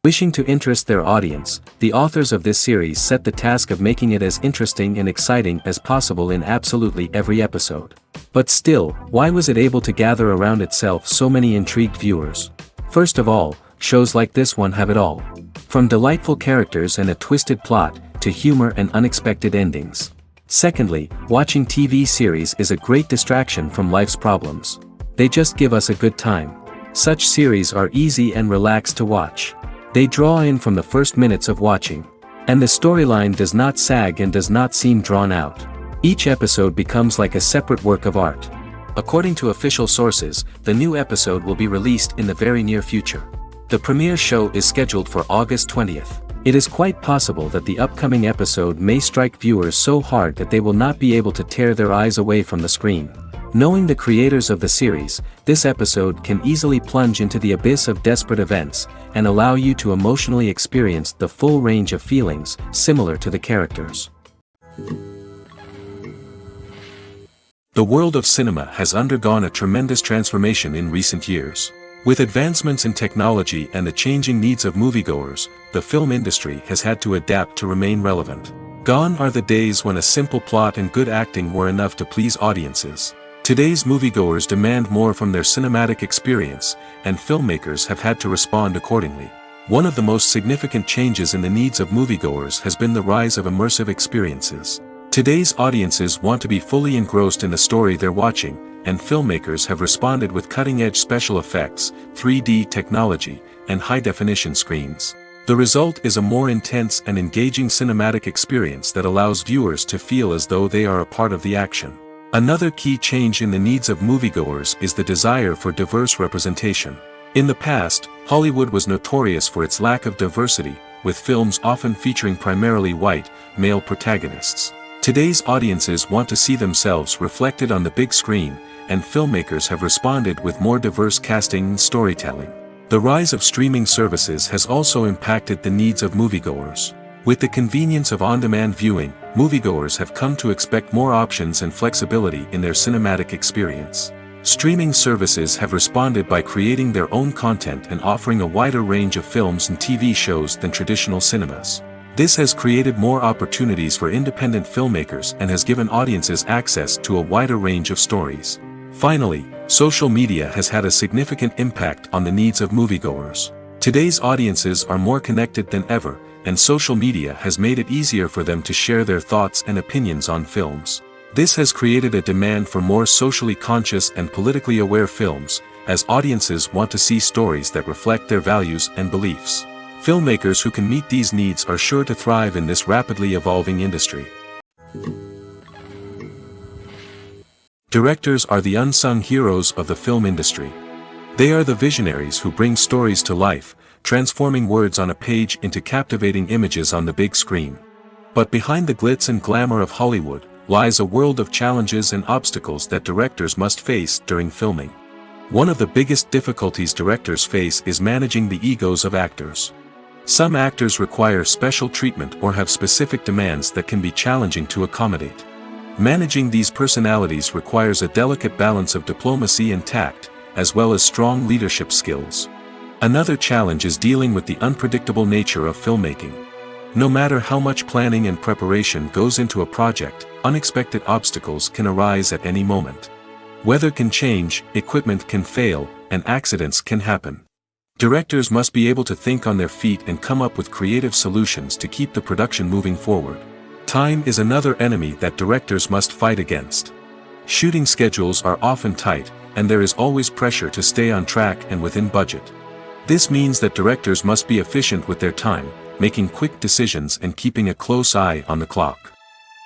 Wishing to interest their audience, the authors of this series set the task of making it as interesting and exciting as possible in absolutely every episode. But still, why was it able to gather around itself so many intrigued viewers? First of all, shows like this one have it all. From delightful characters and a twisted plot, to humor and unexpected endings. Secondly, watching TV series is a great distraction from life's problems. They just give us a good time. Such series are easy and relaxed to watch. They draw in from the first minutes of watching. And the storyline does not sag and does not seem drawn out. Each episode becomes like a separate work of art. According to official sources, the new episode will be released in the very near future. The premiere show is scheduled for August 20th. It is quite possible that the upcoming episode may strike viewers so hard that they will not be able to tear their eyes away from the screen. Knowing the creators of the series, this episode can easily plunge into the abyss of desperate events, and allow you to emotionally experience the full range of feelings, similar to the characters. The world of cinema has undergone a tremendous transformation in recent years. With advancements in technology and the changing needs of moviegoers, the film industry has had to adapt to remain relevant. Gone are the days when a simple plot and good acting were enough to please audiences. Today's moviegoers demand more from their cinematic experience, and filmmakers have had to respond accordingly. One of the most significant changes in the needs of moviegoers has been the rise of immersive experiences. Today's audiences want to be fully engrossed in the story they're watching, and filmmakers have responded with cutting-edge special effects, 3D technology, and high-definition screens. The result is a more intense and engaging cinematic experience that allows viewers to feel as though they are a part of the action. Another key change in the needs of moviegoers is the desire for diverse representation. In the past, Hollywood was notorious for its lack of diversity, with films often featuring primarily white, male protagonists. Today's audiences want to see themselves reflected on the big screen, and filmmakers have responded with more diverse casting and storytelling. The rise of streaming services has also impacted the needs of moviegoers. With the convenience of on-demand viewing, moviegoers have come to expect more options and flexibility in their cinematic experience. Streaming services have responded by creating their own content and offering a wider range of films and TV shows than traditional cinemas. This has created more opportunities for independent filmmakers and has given audiences access to a wider range of stories. Finally, social media has had a significant impact on the needs of moviegoers. Today's audiences are more connected than ever, and social media has made it easier for them to share their thoughts and opinions on films. This has created a demand for more socially conscious and politically aware films, as audiences want to see stories that reflect their values and beliefs. Filmmakers who can meet these needs are sure to thrive in this rapidly evolving industry. Directors are the unsung heroes of the film industry. They are the visionaries who bring stories to life, transforming words on a page into captivating images on the big screen. But behind the glitz and glamour of Hollywood, lies a world of challenges and obstacles that directors must face during filming. One of the biggest difficulties directors face is managing the egos of actors. Some actors require special treatment or have specific demands that can be challenging to accommodate. Managing these personalities requires a delicate balance of diplomacy and tact, as well as strong leadership skills. Another challenge is dealing with the unpredictable nature of filmmaking. No matter how much planning and preparation goes into a project, unexpected obstacles can arise at any moment. Weather can change, equipment can fail, and accidents can happen. Directors must be able to think on their feet and come up with creative solutions to keep the production moving forward. Time is another enemy that directors must fight against. Shooting schedules are often tight, and there is always pressure to stay on track and within budget. This means that directors must be efficient with their time, making quick decisions and keeping a close eye on the clock.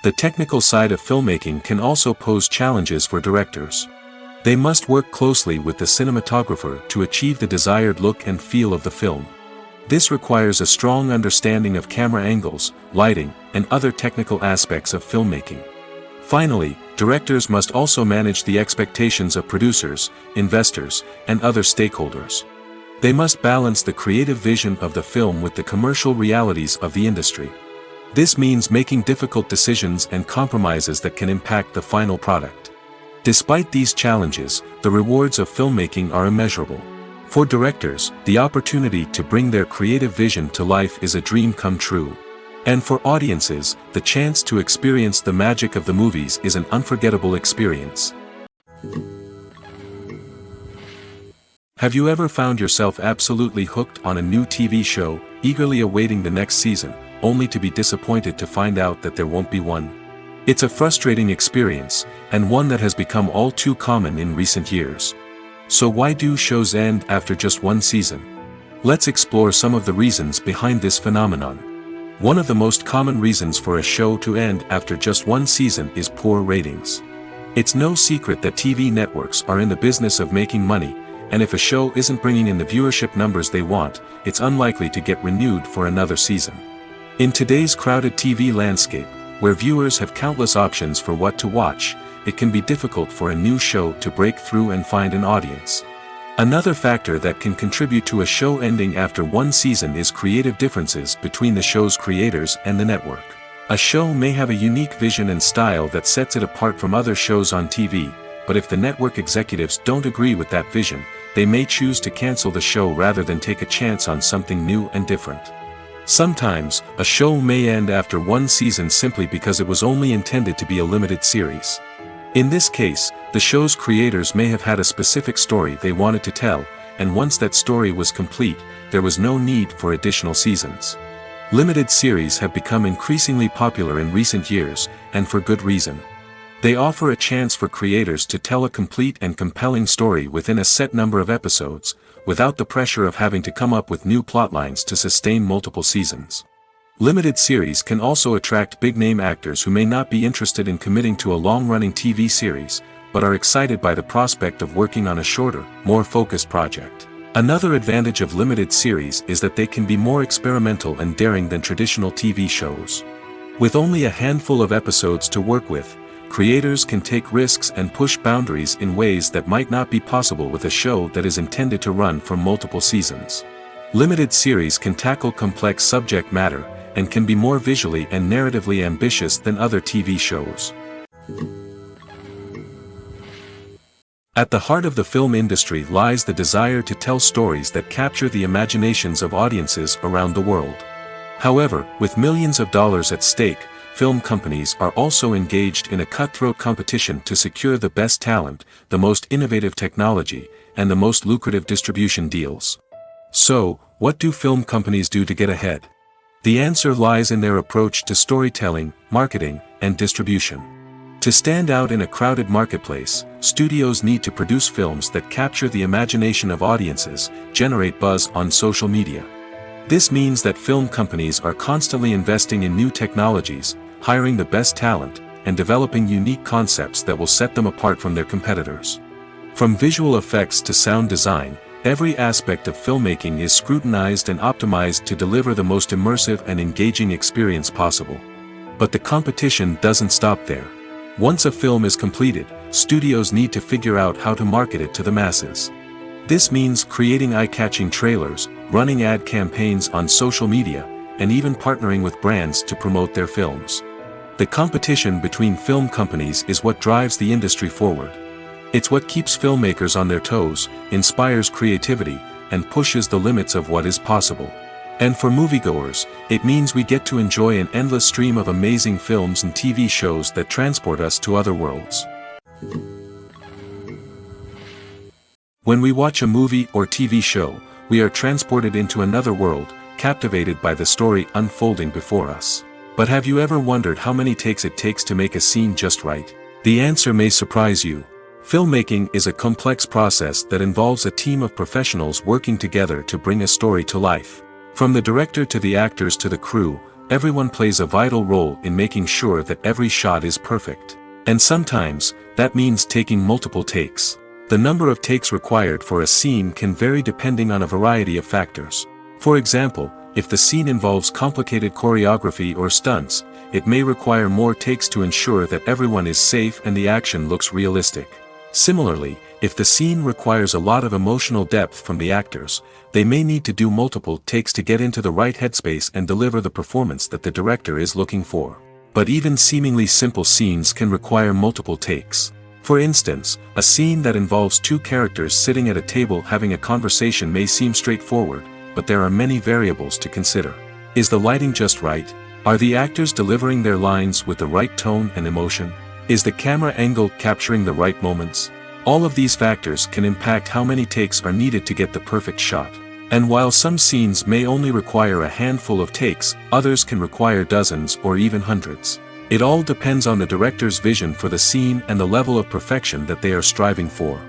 The technical side of filmmaking can also pose challenges for directors. They must work closely with the cinematographer to achieve the desired look and feel of the film. This requires a strong understanding of camera angles, lighting, and other technical aspects of filmmaking. Finally, directors must also manage the expectations of producers, investors, and other stakeholders. They must balance the creative vision of the film with the commercial realities of the industry. This means making difficult decisions and compromises that can impact the final product. Despite these challenges, the rewards of filmmaking are immeasurable. For directors, the opportunity to bring their creative vision to life is a dream come true. And for audiences, the chance to experience the magic of the movies is an unforgettable experience. Have you ever found yourself absolutely hooked on a new TV show, eagerly awaiting the next season, only to be disappointed to find out that there won't be one? It's a frustrating experience, and one that has become all too common in recent years. So why do shows end after just one season? Let's explore some of the reasons behind this phenomenon. One of the most common reasons for a show to end after just one season is poor ratings. It's no secret that TV networks are in the business of making money, and if a show isn't bringing in the viewership numbers they want, it's unlikely to get renewed for another season. In today's crowded TV landscape, where viewers have countless options for what to watch, it can be difficult for a new show to break through and find an audience. Another factor that can contribute to a show ending after one season is creative differences between the show's creators and the network. A show may have a unique vision and style that sets it apart from other shows on TV, but if the network executives don't agree with that vision, they may choose to cancel the show rather than take a chance on something new and different. Sometimes, a show may end after one season simply because it was only intended to be a limited series. In this case, the show's creators may have had a specific story they wanted to tell, and once that story was complete, there was no need for additional seasons. Limited series have become increasingly popular in recent years, and for good reason. They offer a chance for creators to tell a complete and compelling story within a set number of episodes, without the pressure of having to come up with new plotlines to sustain multiple seasons. Limited series can also attract big-name actors who may not be interested in committing to a long-running TV series, but are excited by the prospect of working on a shorter, more focused project. Another advantage of limited series is that they can be more experimental and daring than traditional TV shows. With only a handful of episodes to work with, creators can take risks and push boundaries in ways that might not be possible with a show that is intended to run for multiple seasons. Limited series can tackle complex subject matter, and can be more visually and narratively ambitious than other TV shows. At the heart of the film industry lies the desire to tell stories that capture the imaginations of audiences around the world. However, with millions of dollars at stake, film companies are also engaged in a cutthroat competition to secure the best talent, the most innovative technology, and the most lucrative distribution deals. So, what do film companies do to get ahead? The answer lies in their approach to storytelling, marketing, and distribution. To stand out in a crowded marketplace, studios need to produce films that capture the imagination of audiences, generate buzz on social media. This means that film companies are constantly investing in new technologies, hiring the best talent, and developing unique concepts that will set them apart from their competitors. From visual effects to sound design, every aspect of filmmaking is scrutinized and optimized to deliver the most immersive and engaging experience possible. But the competition doesn't stop there. Once a film is completed, studios need to figure out how to market it to the masses. This means creating eye-catching trailers, running ad campaigns on social media, and even partnering with brands to promote their films. The competition between film companies is what drives the industry forward. It's what keeps filmmakers on their toes, inspires creativity, and pushes the limits of what is possible. And for moviegoers, it means we get to enjoy an endless stream of amazing films and TV shows that transport us to other worlds. When we watch a movie or TV show, we are transported into another world, captivated by the story unfolding before us. But have you ever wondered how many takes it takes to make a scene just right? The answer may surprise you. Filmmaking is a complex process that involves a team of professionals working together to bring a story to life. From the director to the actors to the crew, everyone plays a vital role in making sure that every shot is perfect. And sometimes, that means taking multiple takes. The number of takes required for a scene can vary depending on a variety of factors. For example, if the scene involves complicated choreography or stunts, it may require more takes to ensure that everyone is safe and the action looks realistic. Similarly, if the scene requires a lot of emotional depth from the actors, they may need to do multiple takes to get into the right headspace and deliver the performance that the director is looking for. But even seemingly simple scenes can require multiple takes. For instance, a scene that involves two characters sitting at a table having a conversation may seem straightforward, but there are many variables to consider. Is the lighting just right? Are the actors delivering their lines with the right tone and emotion? Is the camera angle capturing the right moments? All of these factors can impact how many takes are needed to get the perfect shot. And while some scenes may only require a handful of takes, others can require dozens or even hundreds. It all depends on the director's vision for the scene and the level of perfection that they are striving for.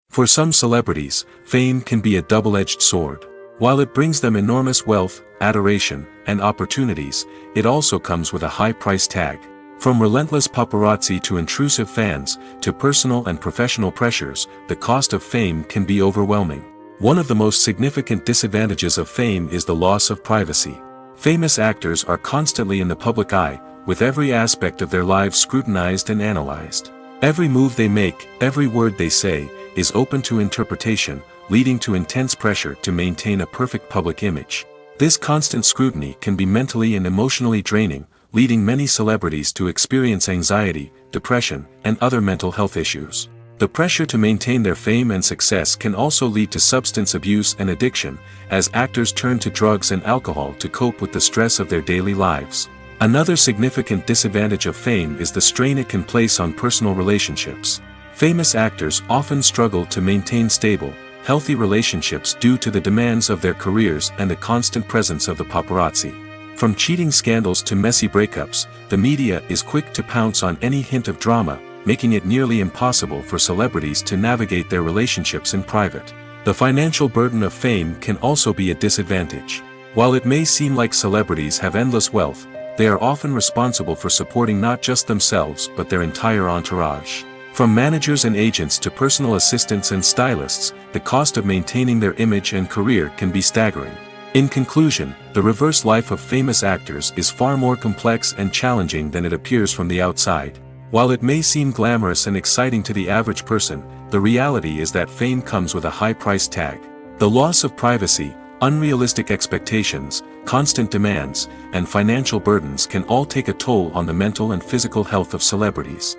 For some celebrities, fame can be a double-edged sword. While it brings them enormous wealth, adoration, and opportunities, it also comes with a high price tag. From relentless paparazzi to intrusive fans, to personal and professional pressures, the cost of fame can be overwhelming. One of the most significant disadvantages of fame is the loss of privacy. Famous actors are constantly in the public eye, with every aspect of their lives scrutinized and analyzed. Every move they make, every word they say, is open to interpretation, leading to intense pressure to maintain a perfect public image. This constant scrutiny can be mentally and emotionally draining, leading many celebrities to experience anxiety, depression, and other mental health issues. The pressure to maintain their fame and success can also lead to substance abuse and addiction, as actors turn to drugs and alcohol to cope with the stress of their daily lives. Another significant disadvantage of fame is the strain it can place on personal relationships. Famous actors often struggle to maintain stable, healthy relationships due to the demands of their careers and the constant presence of the paparazzi. From cheating scandals to messy breakups, the media is quick to pounce on any hint of drama, making it nearly impossible for celebrities to navigate their relationships in private. The financial burden of fame can also be a disadvantage. While it may seem like celebrities have endless wealth, they are often responsible for supporting not just themselves but their entire entourage. From managers and agents to personal assistants and stylists, the cost of maintaining their image and career can be staggering. In conclusion, the reverse life of famous actors is far more complex and challenging than it appears from the outside. While it may seem glamorous and exciting to the average person, the reality is that fame comes with a high price tag. The loss of privacy, unrealistic expectations, constant demands, and financial burdens can all take a toll on the mental and physical health of celebrities.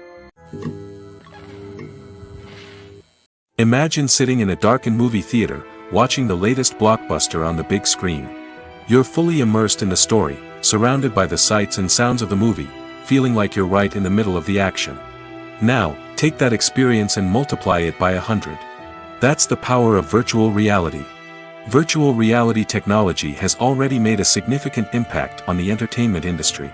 Imagine sitting in a darkened movie theater, watching the latest blockbuster on the big screen. You're fully immersed in the story, surrounded by the sights and sounds of the movie, feeling like you're right in the middle of the action. Now, take that experience and multiply it by 100. That's the power of virtual reality. Virtual reality technology has already made a significant impact on the entertainment industry.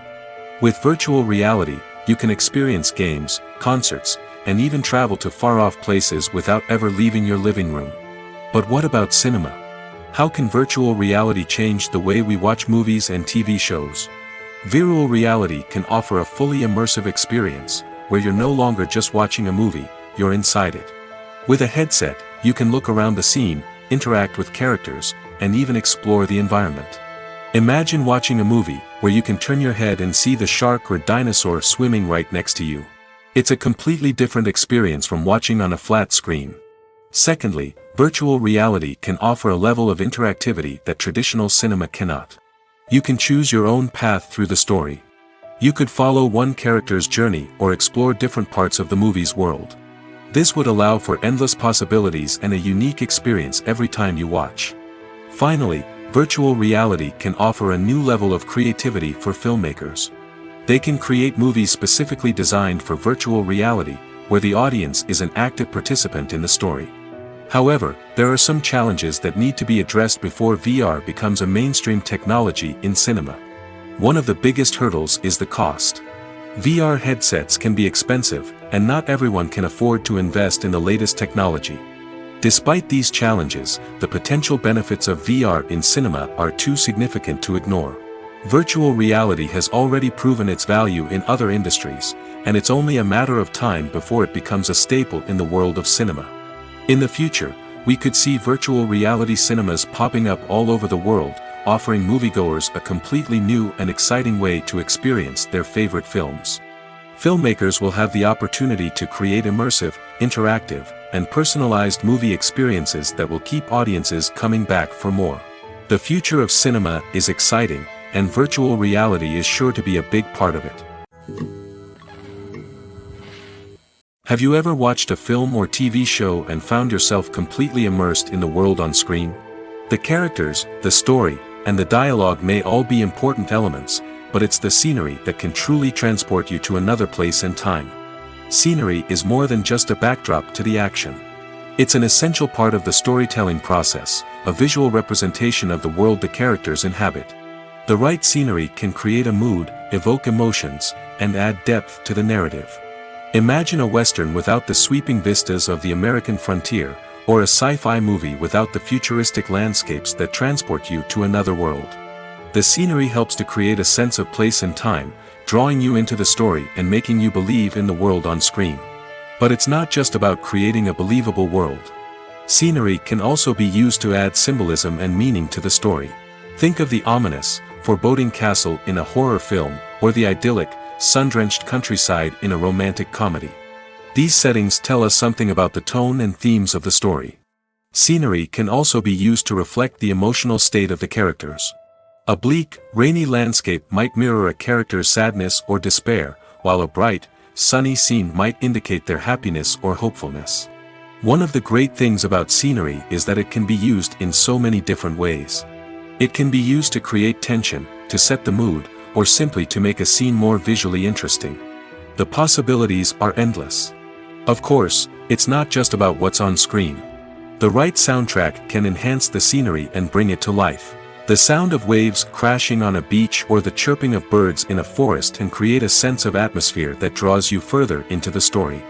With virtual reality, you can experience games, concerts, and even travel to far-off places without ever leaving your living room. But what about cinema? How can virtual reality change the way we watch movies and TV shows? Virtual reality can offer a fully immersive experience, where you're no longer just watching a movie, you're inside it. With a headset, you can look around the scene, interact with characters, and even explore the environment. Imagine watching a movie, where you can turn your head and see the shark or dinosaur swimming right next to you. It's a completely different experience from watching on a flat screen. Secondly, virtual reality can offer a level of interactivity that traditional cinema cannot. You can choose your own path through the story. You could follow one character's journey or explore different parts of the movie's world. This would allow for endless possibilities and a unique experience every time you watch. Finally, virtual reality can offer a new level of creativity for filmmakers. They can create movies specifically designed for virtual reality, where the audience is an active participant in the story. However, there are some challenges that need to be addressed before VR becomes a mainstream technology in cinema. One of the biggest hurdles is the cost. VR headsets can be expensive, and not everyone can afford to invest in the latest technology. Despite these challenges, the potential benefits of VR in cinema are too significant to ignore. Virtual reality has already proven its value in other industries, and it's only a matter of time before it becomes a staple in the world of cinema. In the future, we could see virtual reality cinemas popping up all over the world, offering moviegoers a completely new and exciting way to experience their favorite films. Filmmakers will have the opportunity to create immersive, interactive, and personalized movie experiences that will keep audiences coming back for more. The future of cinema is exciting, and virtual reality is sure to be a big part of it. Have you ever watched a film or TV show and found yourself completely immersed in the world on screen? The characters, the story, and the dialogue may all be important elements, but it's the scenery that can truly transport you to another place and time. Scenery is more than just a backdrop to the action. It's an essential part of the storytelling process, a visual representation of the world the characters inhabit. The right scenery can create a mood, evoke emotions, and add depth to the narrative. Imagine a Western without the sweeping vistas of the American frontier, or a sci-fi movie without the futuristic landscapes that transport you to another world. The scenery helps to create a sense of place and time, drawing you into the story and making you believe in the world on screen. But it's not just about creating a believable world. Scenery can also be used to add symbolism and meaning to the story. Think of the ominous, foreboding castle in a horror film, or the idyllic, sun-drenched countryside in a romantic comedy. These settings tell us something about the tone and themes of the story. Scenery can also be used to reflect the emotional state of the characters. A bleak, rainy landscape might mirror a character's sadness or despair, while a bright, sunny scene might indicate their happiness or hopefulness. One of the great things about scenery is that it can be used in so many different ways. It can be used to create tension, to set the mood, or simply to make a scene more visually interesting. The possibilities are endless. Of course, it's not just about what's on screen. The right soundtrack can enhance the scenery and bring it to life. The sound of waves crashing on a beach or the chirping of birds in a forest can create a sense of atmosphere that draws you further into the story.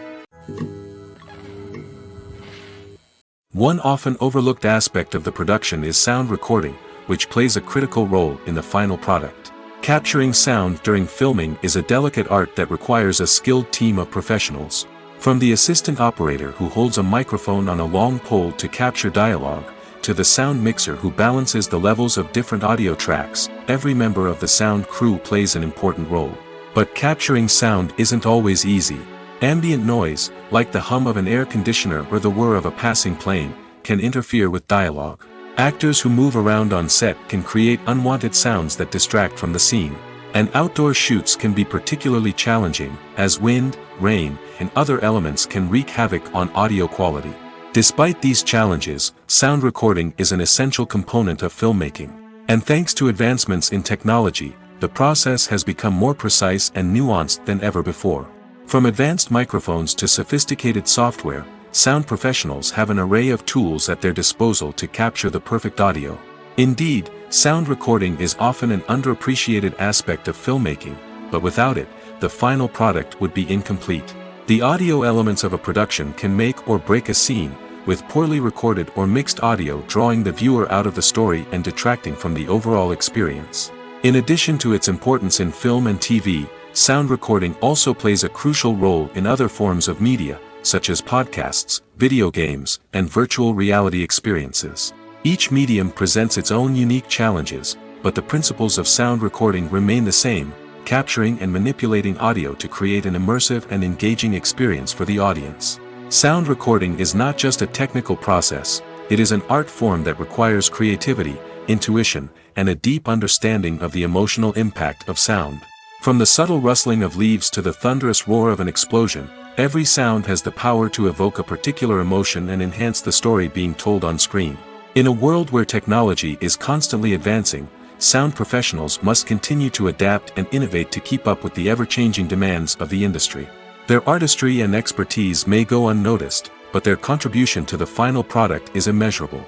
One often overlooked aspect of the production is sound recording, which plays a critical role in the final product. Capturing sound during filming is a delicate art that requires a skilled team of professionals. From the assistant operator who holds a microphone on a long pole to capture dialogue, to the sound mixer who balances the levels of different audio tracks, every member of the sound crew plays an important role. But capturing sound isn't always easy. Ambient noise, like the hum of an air conditioner or the whir of a passing plane, can interfere with dialogue. Actors who move around on set can create unwanted sounds that distract from the scene. And outdoor shoots can be particularly challenging, as wind, rain, and other elements can wreak havoc on audio quality. Despite these challenges, sound recording is an essential component of filmmaking. And thanks to advancements in technology, the process has become more precise and nuanced than ever before. From advanced microphones to sophisticated software, sound professionals have an array of tools at their disposal to capture the perfect audio. Indeed, sound recording is often an underappreciated aspect of filmmaking, but without it, the final product would be incomplete. The audio elements of a production can make or break a scene, with poorly recorded or mixed audio drawing the viewer out of the story and detracting from the overall experience. In addition to its importance in film and TV, sound recording also plays a crucial role in other forms of media, such as podcasts, video games, and virtual reality experiences. Each medium presents its own unique challenges, but the principles of sound recording remain the same, capturing and manipulating audio to create an immersive and engaging experience for the audience. Sound recording is not just a technical process, it is an art form that requires creativity, intuition, and a deep understanding of the emotional impact of sound. From the subtle rustling of leaves to the thunderous roar of an explosion, every sound has the power to evoke a particular emotion and enhance the story being told on screen. In a world where technology is constantly advancing, sound professionals must continue to adapt and innovate to keep up with the ever-changing demands of the industry. Their artistry and expertise may go unnoticed, but their contribution to the final product is immeasurable.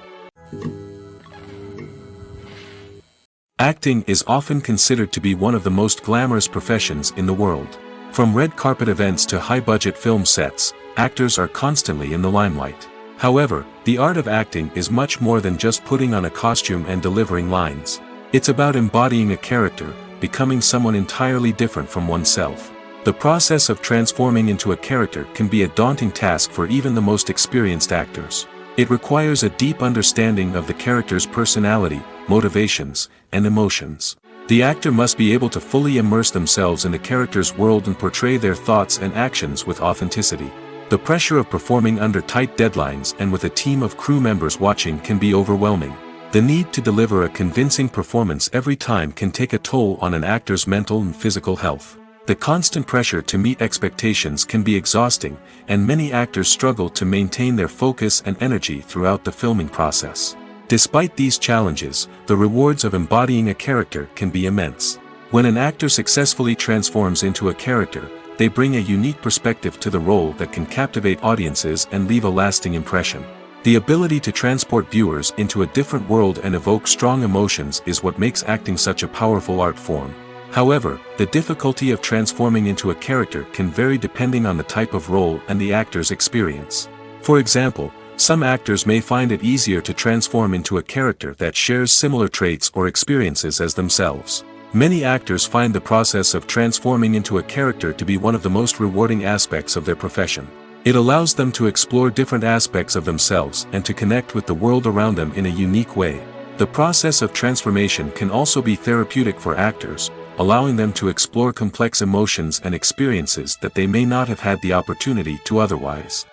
Acting is often considered to be one of the most glamorous professions in the world. From red carpet events to high-budget film sets, actors are constantly in the limelight. However, the art of acting is much more than just putting on a costume and delivering lines. It's about embodying a character, becoming someone entirely different from oneself. The process of transforming into a character can be a daunting task for even the most experienced actors. It requires a deep understanding of the character's personality, motivations, and emotions. The actor must be able to fully immerse themselves in the character's world and portray their thoughts and actions with authenticity. The pressure of performing under tight deadlines and with a team of crew members watching can be overwhelming. The need to deliver a convincing performance every time can take a toll on an actor's mental and physical health. The constant pressure to meet expectations can be exhausting, and many actors struggle to maintain their focus and energy throughout the filming process. Despite these challenges, the rewards of embodying a character can be immense. When an actor successfully transforms into a character, they bring a unique perspective to the role that can captivate audiences and leave a lasting impression. The ability to transport viewers into a different world and evoke strong emotions is what makes acting such a powerful art form. However, the difficulty of transforming into a character can vary depending on the type of role and the actor's experience. For example, some actors may find it easier to transform into a character that shares similar traits or experiences as themselves. Many actors find the process of transforming into a character to be one of the most rewarding aspects of their profession. It allows them to explore different aspects of themselves and to connect with the world around them in a unique way. The process of transformation can also be therapeutic for actors, allowing them to explore complex emotions and experiences that they may not have had the opportunity to otherwise.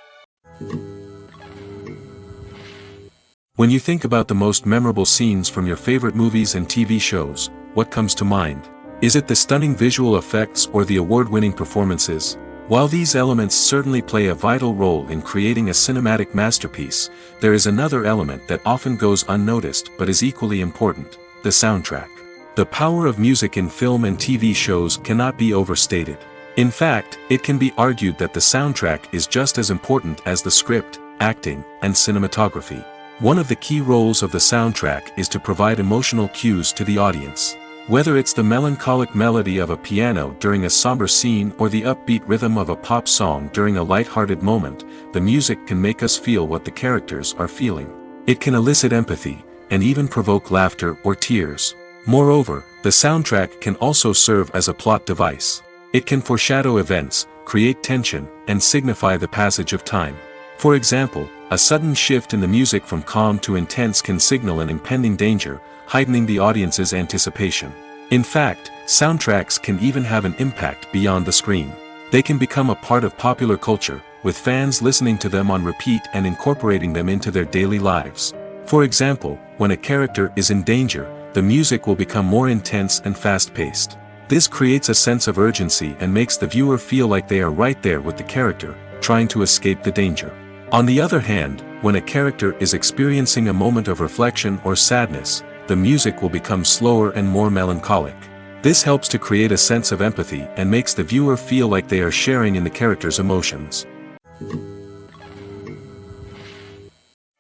When you think about the most memorable scenes from your favorite movies and TV shows, what comes to mind? Is it the stunning visual effects or the award-winning performances? While these elements certainly play a vital role in creating a cinematic masterpiece, there is another element that often goes unnoticed but is equally important: the soundtrack. The power of music in film and TV shows cannot be overstated. In fact, it can be argued that the soundtrack is just as important as the script, acting, and cinematography. One of the key roles of the soundtrack is to provide emotional cues to the audience. Whether it's the melancholic melody of a piano during a somber scene or the upbeat rhythm of a pop song during a light-hearted moment, the music can make us feel what the characters are feeling. It can elicit empathy, and even provoke laughter or tears. Moreover, the soundtrack can also serve as a plot device. It can foreshadow events, create tension, and signify the passage of time. For example, a sudden shift in the music from calm to intense can signal an impending danger, heightening the audience's anticipation. In fact, soundtracks can even have an impact beyond the screen. They can become a part of popular culture, with fans listening to them on repeat and incorporating them into their daily lives. For example, when a character is in danger, the music will become more intense and fast-paced. This creates a sense of urgency and makes the viewer feel like they are right there with the character, trying to escape the danger. On the other hand, when a character is experiencing a moment of reflection or sadness, the music will become slower and more melancholic. This helps to create a sense of empathy and makes the viewer feel like they are sharing in the character's emotions.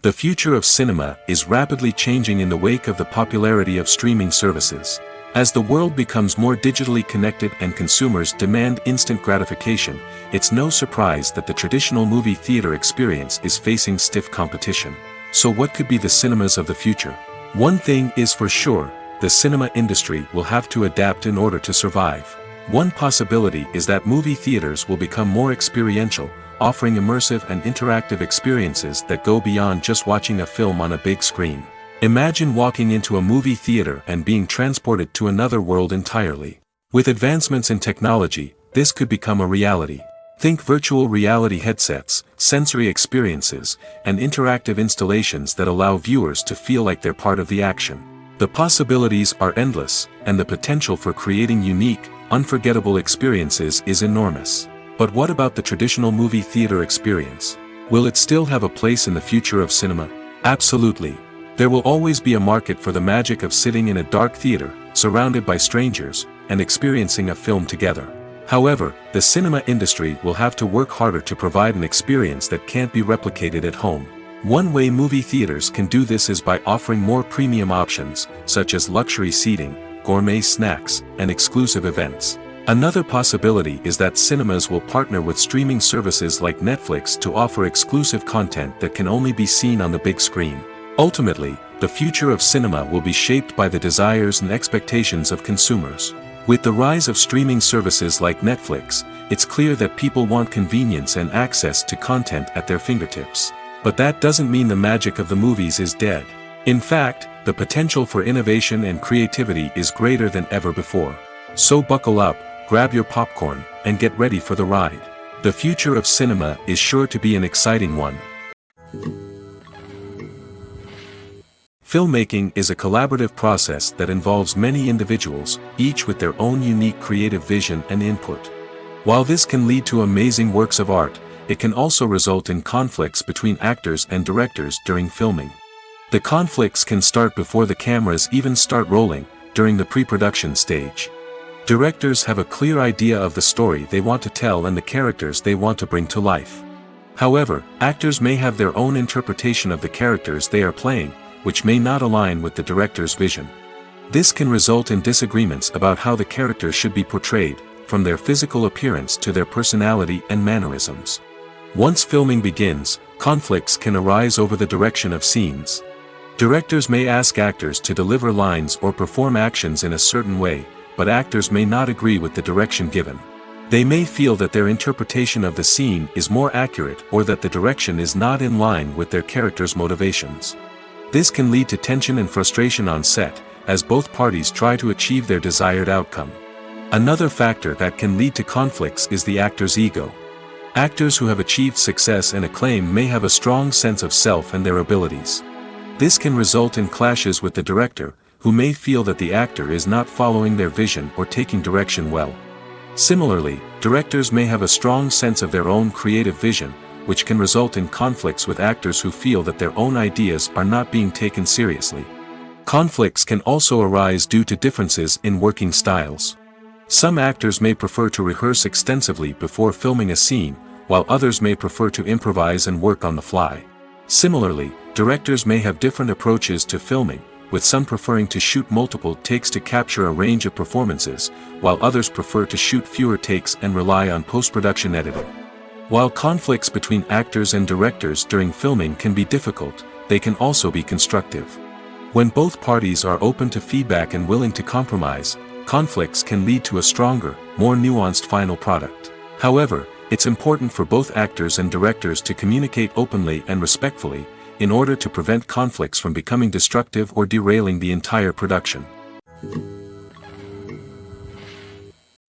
The future of cinema is rapidly changing in the wake of the popularity of streaming services. As the world becomes more digitally connected and consumers demand instant gratification, it's no surprise that the traditional movie theater experience is facing stiff competition. So what could be the cinemas of the future? One thing is for sure, the cinema industry will have to adapt in order to survive. One possibility is that movie theaters will become more experiential, offering immersive and interactive experiences that go beyond just watching a film on a big screen. Imagine walking into a movie theater and being transported to another world entirely. With advancements in technology, this could become a reality. Think virtual reality headsets, sensory experiences, and interactive installations that allow viewers to feel like they're part of the action. The possibilities are endless, and the potential for creating unique, unforgettable experiences is enormous. But what about the traditional movie theater experience? Will it still have a place in the future of cinema? Absolutely. There will always be a market for the magic of sitting in a dark theater, surrounded by strangers, and experiencing a film together. However, the cinema industry will have to work harder to provide an experience that can't be replicated at home. One way movie theaters can do this is by offering more premium options, such as luxury seating, gourmet snacks, and exclusive events. Another possibility is that cinemas will partner with streaming services like Netflix to offer exclusive content that can only be seen on the big screen. Ultimately, the future of cinema will be shaped by the desires and expectations of consumers. With the rise of streaming services like Netflix, it's clear that people want convenience and access to content at their fingertips. But that doesn't mean the magic of the movies is dead. In fact, the potential for innovation and creativity is greater than ever before. So buckle up, grab your popcorn, and get ready for the ride. The future of cinema is sure to be an exciting one. Filmmaking is a collaborative process that involves many individuals, each with their own unique creative vision and input. While this can lead to amazing works of art, it can also result in conflicts between actors and directors during filming. The conflicts can start before the cameras even start rolling, during the pre-production stage. Directors have a clear idea of the story they want to tell and the characters they want to bring to life. However, actors may have their own interpretation of the characters they are playing, which may not align with the director's vision. This can result in disagreements about how the characters should be portrayed, from their physical appearance to their personality and mannerisms. Once filming begins, conflicts can arise over the direction of scenes. Directors may ask actors to deliver lines or perform actions in a certain way, but actors may not agree with the direction given. They may feel that their interpretation of the scene is more accurate or that the direction is not in line with their character's motivations. This can lead to tension and frustration on set, as both parties try to achieve their desired outcome. Another factor that can lead to conflicts is the actor's ego. Actors who have achieved success and acclaim may have a strong sense of self and their abilities. This can result in clashes with the director, who may feel that the actor is not following their vision or taking direction well. Similarly, directors may have a strong sense of their own creative vision, which can result in conflicts with actors who feel that their own ideas are not being taken seriously. Conflicts can also arise due to differences in working styles. Some actors may prefer to rehearse extensively before filming a scene, while others may prefer to improvise and work on the fly. Similarly, directors may have different approaches to filming, with some preferring to shoot multiple takes to capture a range of performances, while others prefer to shoot fewer takes and rely on post-production editing. While conflicts between actors and directors during filming can be difficult, they can also be constructive. When both parties are open to feedback and willing to compromise, conflicts can lead to a stronger, more nuanced final product. However, it's important for both actors and directors to communicate openly and respectfully, in order to prevent conflicts from becoming destructive or derailing the entire production.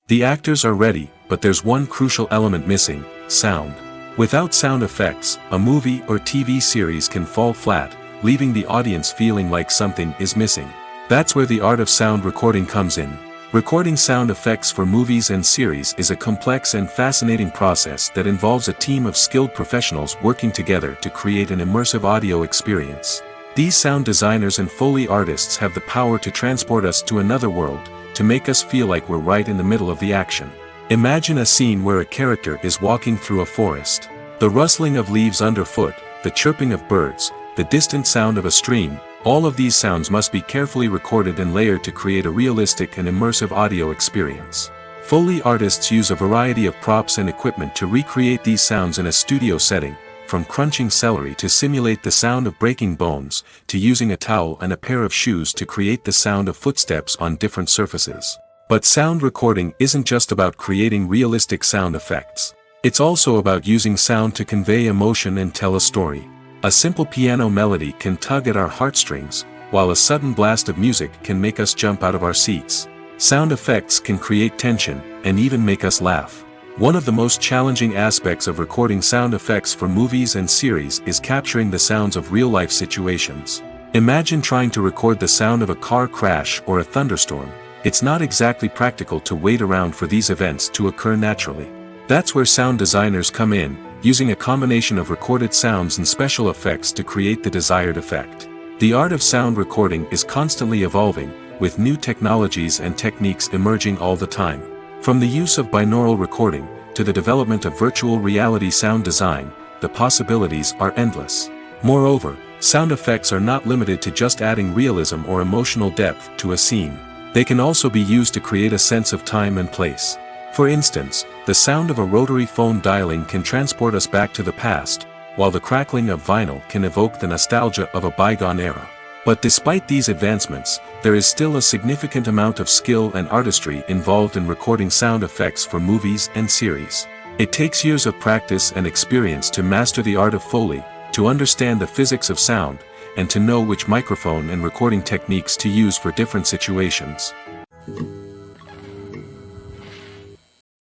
The actors are ready, but there's one crucial element missing: sound. Without sound effects, a movie or TV series can fall flat, leaving the audience feeling like something is missing. That's where the art of sound recording comes in. Recording sound effects for movies and series is a complex and fascinating process that involves a team of skilled professionals working together to create an immersive audio experience. These sound designers and Foley artists have the power to transport us to another world, to make us feel like we're right in the middle of the action. Imagine a scene where a character is walking through a forest. The rustling of leaves underfoot, the chirping of birds, the distant sound of a stream, all of these sounds must be carefully recorded and layered to create a realistic and immersive audio experience. Foley artists use a variety of props and equipment to recreate these sounds in a studio setting, from crunching celery to simulate the sound of breaking bones, to using a towel and a pair of shoes to create the sound of footsteps on different surfaces. But sound recording isn't just about creating realistic sound effects. It's also about using sound to convey emotion and tell a story. A simple piano melody can tug at our heartstrings, while a sudden blast of music can make us jump out of our seats. Sound effects can create tension, and even make us laugh. One of the most challenging aspects of recording sound effects for movies and series is capturing the sounds of real-life situations. Imagine trying to record the sound of a car crash or a thunderstorm. It's not exactly practical to wait around for these events to occur naturally. That's where sound designers come in, using a combination of recorded sounds and special effects to create the desired effect. The art of sound recording is constantly evolving, with new technologies and techniques emerging all the time. From the use of binaural recording, to the development of virtual reality sound design, the possibilities are endless. Moreover, sound effects are not limited to just adding realism or emotional depth to a scene. They can also be used to create a sense of time and place. For instance, the sound of a rotary phone dialing can transport us back to the past, while the crackling of vinyl can evoke the nostalgia of a bygone era. But despite these advancements, there is still a significant amount of skill and artistry involved in recording sound effects for movies and series. It takes years of practice and experience to master the art of Foley, to understand the physics of sound, and to know which microphone and recording techniques to use for different situations.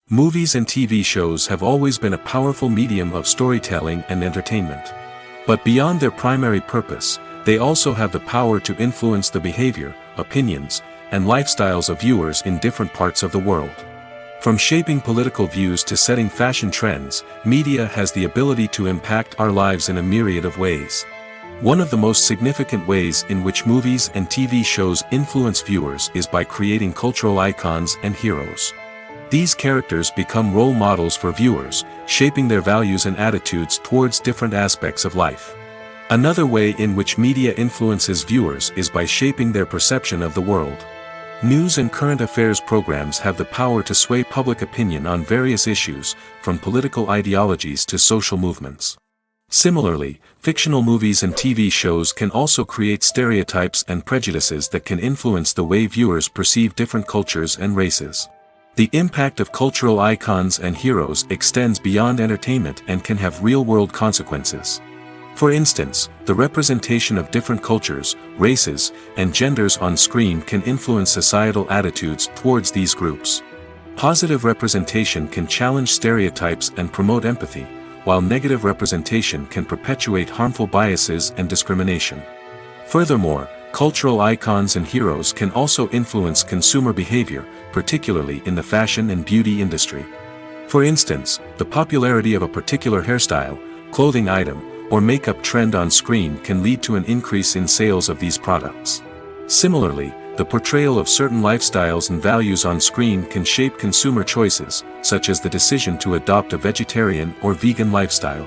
Movies and TV shows have always been a powerful medium of storytelling and entertainment. But beyond their primary purpose, they also have the power to influence the behavior, opinions, and lifestyles of viewers in different parts of the world. From shaping political views to setting fashion trends, media has the ability to impact our lives in a myriad of ways. One of the most significant ways in which movies and TV shows influence viewers is by creating cultural icons and heroes. These characters become role models for viewers, shaping their values and attitudes towards different aspects of life. Another way in which media influences viewers is by shaping their perception of the world. News and current affairs programs have the power to sway public opinion on various issues, from political ideologies to social movements. Similarly, fictional movies and TV shows can also create stereotypes and prejudices that can influence the way viewers perceive different cultures and races. The impact of cultural icons and heroes extends beyond entertainment and can have real-world consequences. For instance, the representation of different cultures, races, and genders on screen can influence societal attitudes towards these groups. Positive representation can challenge stereotypes and promote empathy, while negative representation can perpetuate harmful biases and discrimination. Furthermore, cultural icons and heroes can also influence consumer behavior, particularly in the fashion and beauty industry. For instance, the popularity of a particular hairstyle, clothing item, or makeup trend on screen can lead to an increase in sales of these products. Similarly, the portrayal of certain lifestyles and values on screen can shape consumer choices, such as the decision to adopt a vegetarian or vegan lifestyle.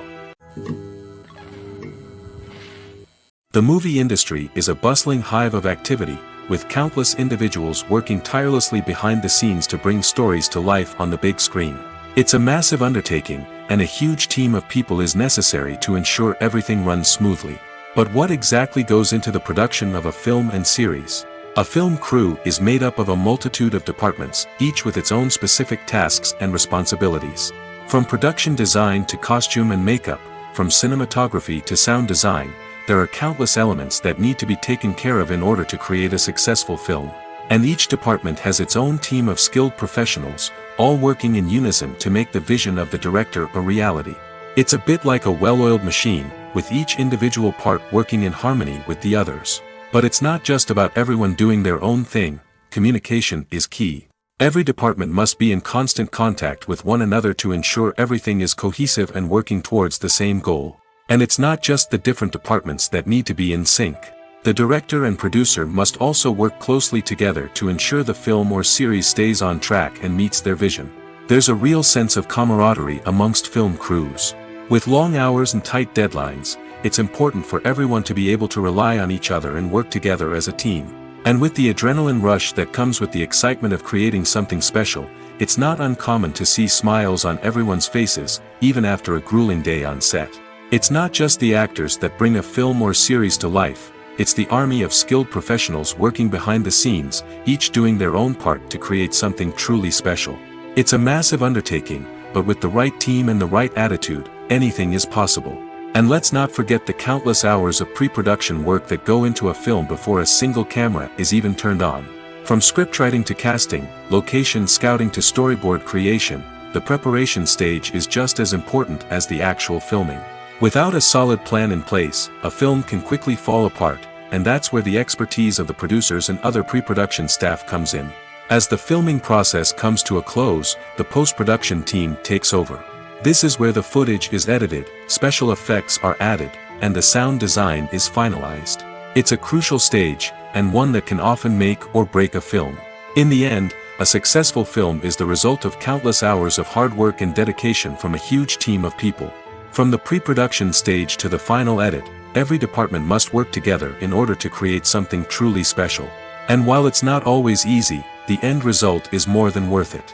The movie industry is a bustling hive of activity, with countless individuals working tirelessly behind the scenes to bring stories to life on the big screen. It's a massive undertaking, and a huge team of people is necessary to ensure everything runs smoothly. But what exactly goes into the production of a film and series? A film crew is made up of a multitude of departments, each with its own specific tasks and responsibilities. From production design to costume and makeup, from cinematography to sound design, there are countless elements that need to be taken care of in order to create a successful film. And each department has its own team of skilled professionals, all working in unison to make the vision of the director a reality. It's a bit like a well-oiled machine, with each individual part working in harmony with the others. But it's not just about everyone doing their own thing. Communication is key. Every department must be in constant contact with one another to ensure everything is cohesive and working towards the same goal. And it's not just the different departments that need to be in sync. The director and producer must also work closely together to ensure the film or series stays on track and meets their vision. There's a real sense of camaraderie amongst film crews. With long hours and tight deadlines, it's important for everyone to be able to rely on each other and work together as a team. And with the adrenaline rush that comes with the excitement of creating something special, it's not uncommon to see smiles on everyone's faces, even after a grueling day on set. It's not just the actors that bring a film or series to life. It's the army of skilled professionals working behind the scenes, each doing their own part to create something truly special. It's a massive undertaking, but with the right team and the right attitude, anything is possible. And let's not forget the countless hours of pre-production work that go into a film before a single camera is even turned on. From scriptwriting to casting, location scouting to storyboard creation, the preparation stage is just as important as the actual filming. Without a solid plan in place, a film can quickly fall apart, and that's where the expertise of the producers and other pre-production staff comes in. As the filming process comes to a close, the post-production team takes over. This is where the footage is edited, special effects are added, and the sound design is finalized. It's a crucial stage, and one that can often make or break a film. In the end, A successful film is the result of countless hours of hard work and dedication from a huge team of people. From the pre-production stage to the final edit, every department must work together in order to create something truly special. And while it's not always easy, the end result is more than worth it.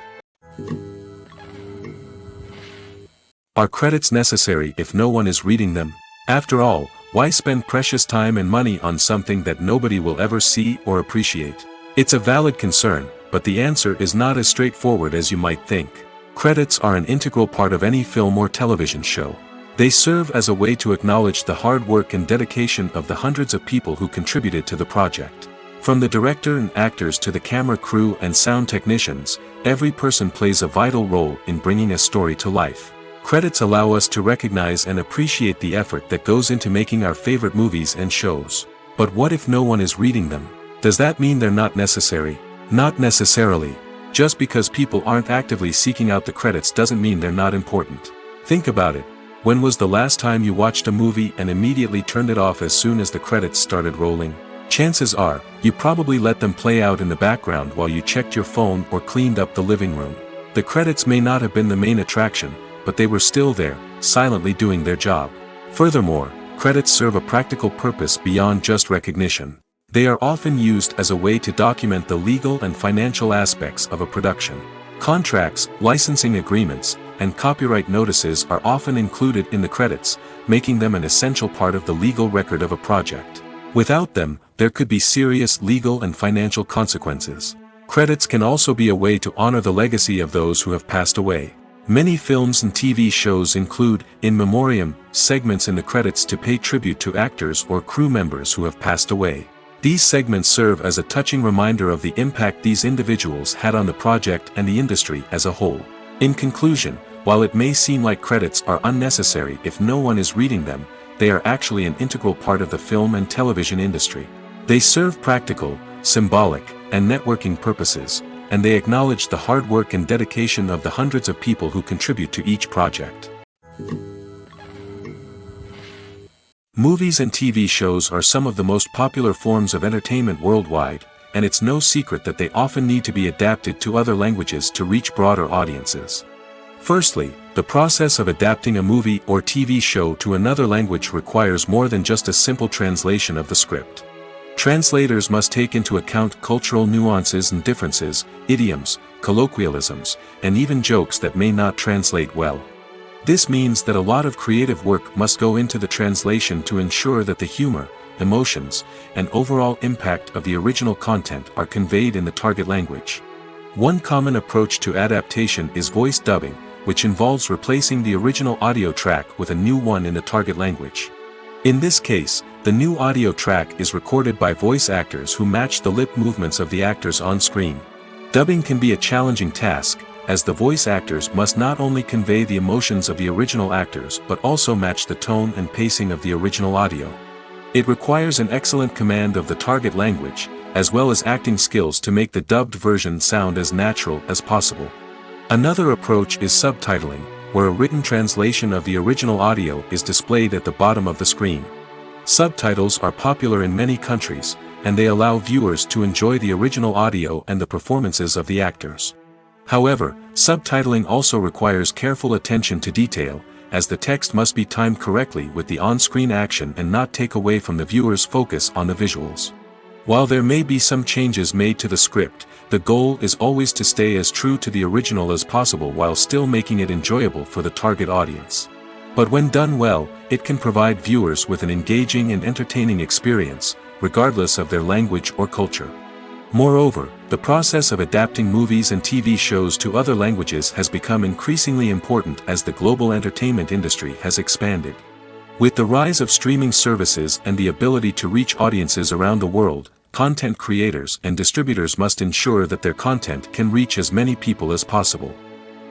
Are credits necessary if no one is reading them? After all, why spend precious time and money on something that nobody will ever see or appreciate? It's a valid concern, but the answer is not as straightforward as you might think. Credits are an integral part of any film or television show. They serve as a way to acknowledge the hard work and dedication of the hundreds of people who contributed to the project. From the director and actors to the camera crew and sound technicians, every person plays a vital role in bringing a story to life. Credits allow us to recognize and appreciate the effort that goes into making our favorite movies and shows. But what if no one is reading them? Does that mean they're not necessary? Not necessarily. Just because people aren't actively seeking out the credits doesn't mean they're not important. Think about it. When was the last time you watched a movie and immediately turned it off as soon as the credits started rolling? Chances are, you probably let them play out in the background while you checked your phone or cleaned up the living room. The credits may not have been the main attraction, but they were still there, silently doing their job. Furthermore, credits serve a practical purpose beyond just recognition. They are often used as a way to document the legal and financial aspects of a production. Contracts, licensing agreements, and copyright notices are often included in the credits, making them an essential part of the legal record of a project. Without them, there could be serious legal and financial consequences. Credits can also be a way to honor the legacy of those who have passed away. Many films and TV shows include, in memoriam, segments in the credits to pay tribute to actors or crew members who have passed away. These segments serve as a touching reminder of the impact these individuals had on the project and the industry as a whole. In conclusion, while it may seem like credits are unnecessary if no one is reading them, they are actually an integral part of the film and television industry. They serve practical, symbolic, and networking purposes, and they acknowledge the hard work and dedication of the hundreds of people who contribute to each project. Movies and TV shows are some of the most popular forms of entertainment worldwide, and it's no secret that they often need to be adapted to other languages to reach broader audiences. Firstly, the process of adapting a movie or TV show to another language requires more than just a simple translation of the script. Translators must take into account cultural nuances and differences, idioms, colloquialisms, and even jokes that may not translate well. This means that a lot of creative work must go into the translation to ensure that the humor, emotions, and overall impact of the original content are conveyed in the target language. One common approach to adaptation is voice dubbing, which involves replacing the original audio track with a new one in the target language. In this case, the new audio track is recorded by voice actors who match the lip movements of the actors on screen. Dubbing can be a challenging task, as the voice actors must not only convey the emotions of the original actors but also match the tone and pacing of the original audio. It requires an excellent command of the target language, as well as acting skills to make the dubbed version sound as natural as possible. Another approach is subtitling, where a written translation of the original audio is displayed at the bottom of the screen. Subtitles are popular in many countries, and they allow viewers to enjoy the original audio and the performances of the actors. However, subtitling also requires careful attention to detail, as the text must be timed correctly with the on-screen action and not take away from the viewer's focus on the visuals. While there may be some changes made to the script, the goal is always to stay as true to the original as possible while still making it enjoyable for the target audience. But when done well, it can provide viewers with an engaging and entertaining experience, regardless of their language or culture. Moreover, the process of adapting movies and TV shows to other languages has become increasingly important as the global entertainment industry has expanded. With the rise of streaming services and the ability to reach audiences around the world, content creators and distributors must ensure that their content can reach as many people as possible.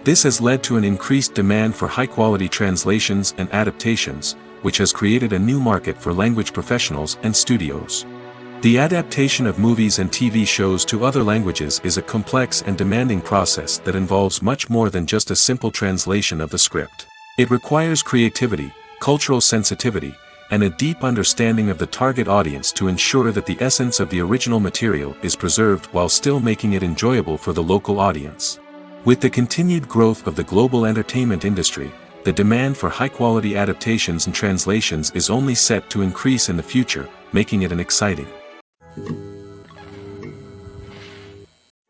This has led to an increased demand for high-quality translations and adaptations, which has created a new market for language professionals and studios. The adaptation of movies and TV shows to other languages is a complex and demanding process that involves much more than just a simple translation of the script. It requires creativity, cultural sensitivity, and a deep understanding of the target audience to ensure that the essence of the original material is preserved while still making it enjoyable for the local audience. With the continued growth of the global entertainment industry, the demand for high-quality adaptations and translations is only set to increase in the future, making it an exciting.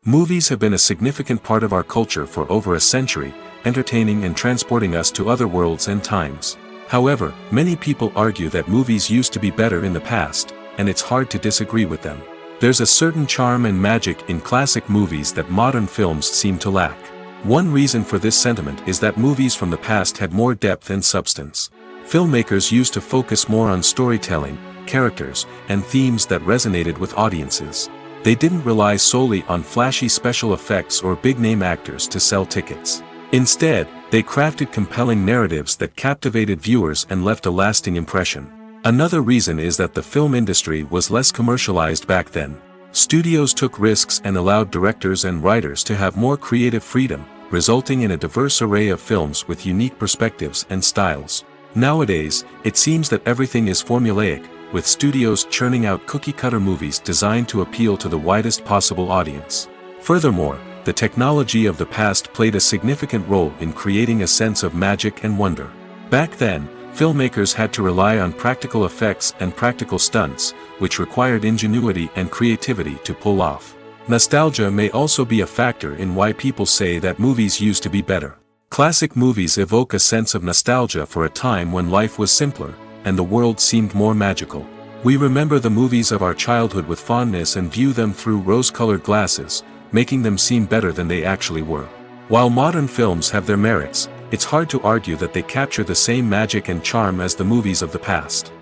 Movies have been a significant part of our culture for over a century, entertaining and transporting us to other worlds and times. However, many people argue that movies used to be better in the past, and it's hard to disagree with them. There's a certain charm and magic in classic movies that modern films seem to lack. One reason for this sentiment is that movies from the past had more depth and substance. Filmmakers used to focus more on storytelling, characters, and themes that resonated with audiences. They didn't rely solely on flashy special effects or big-name actors to sell tickets. Instead, they crafted compelling narratives that captivated viewers and left a lasting impression. Another reason is that the film industry was less commercialized back then. Studios took risks and allowed directors and writers to have more creative freedom, resulting in a diverse array of films with unique perspectives and styles. Nowadays, it seems that everything is formulaic, with studios churning out cookie-cutter movies designed to appeal to the widest possible audience. Furthermore, the technology of the past played a significant role in creating a sense of magic and wonder. Back then, filmmakers had to rely on practical effects and practical stunts, which required ingenuity and creativity to pull off. Nostalgia may also be a factor in why people say that movies used to be better. Classic movies evoke a sense of nostalgia for a time when life was simpler, and the world seemed more magical. We remember the movies of our childhood with fondness and view them through rose-colored glasses, making them seem better than they actually were. While modern films have their merits, it's hard to argue that they capture the same magic and charm as the movies of the past.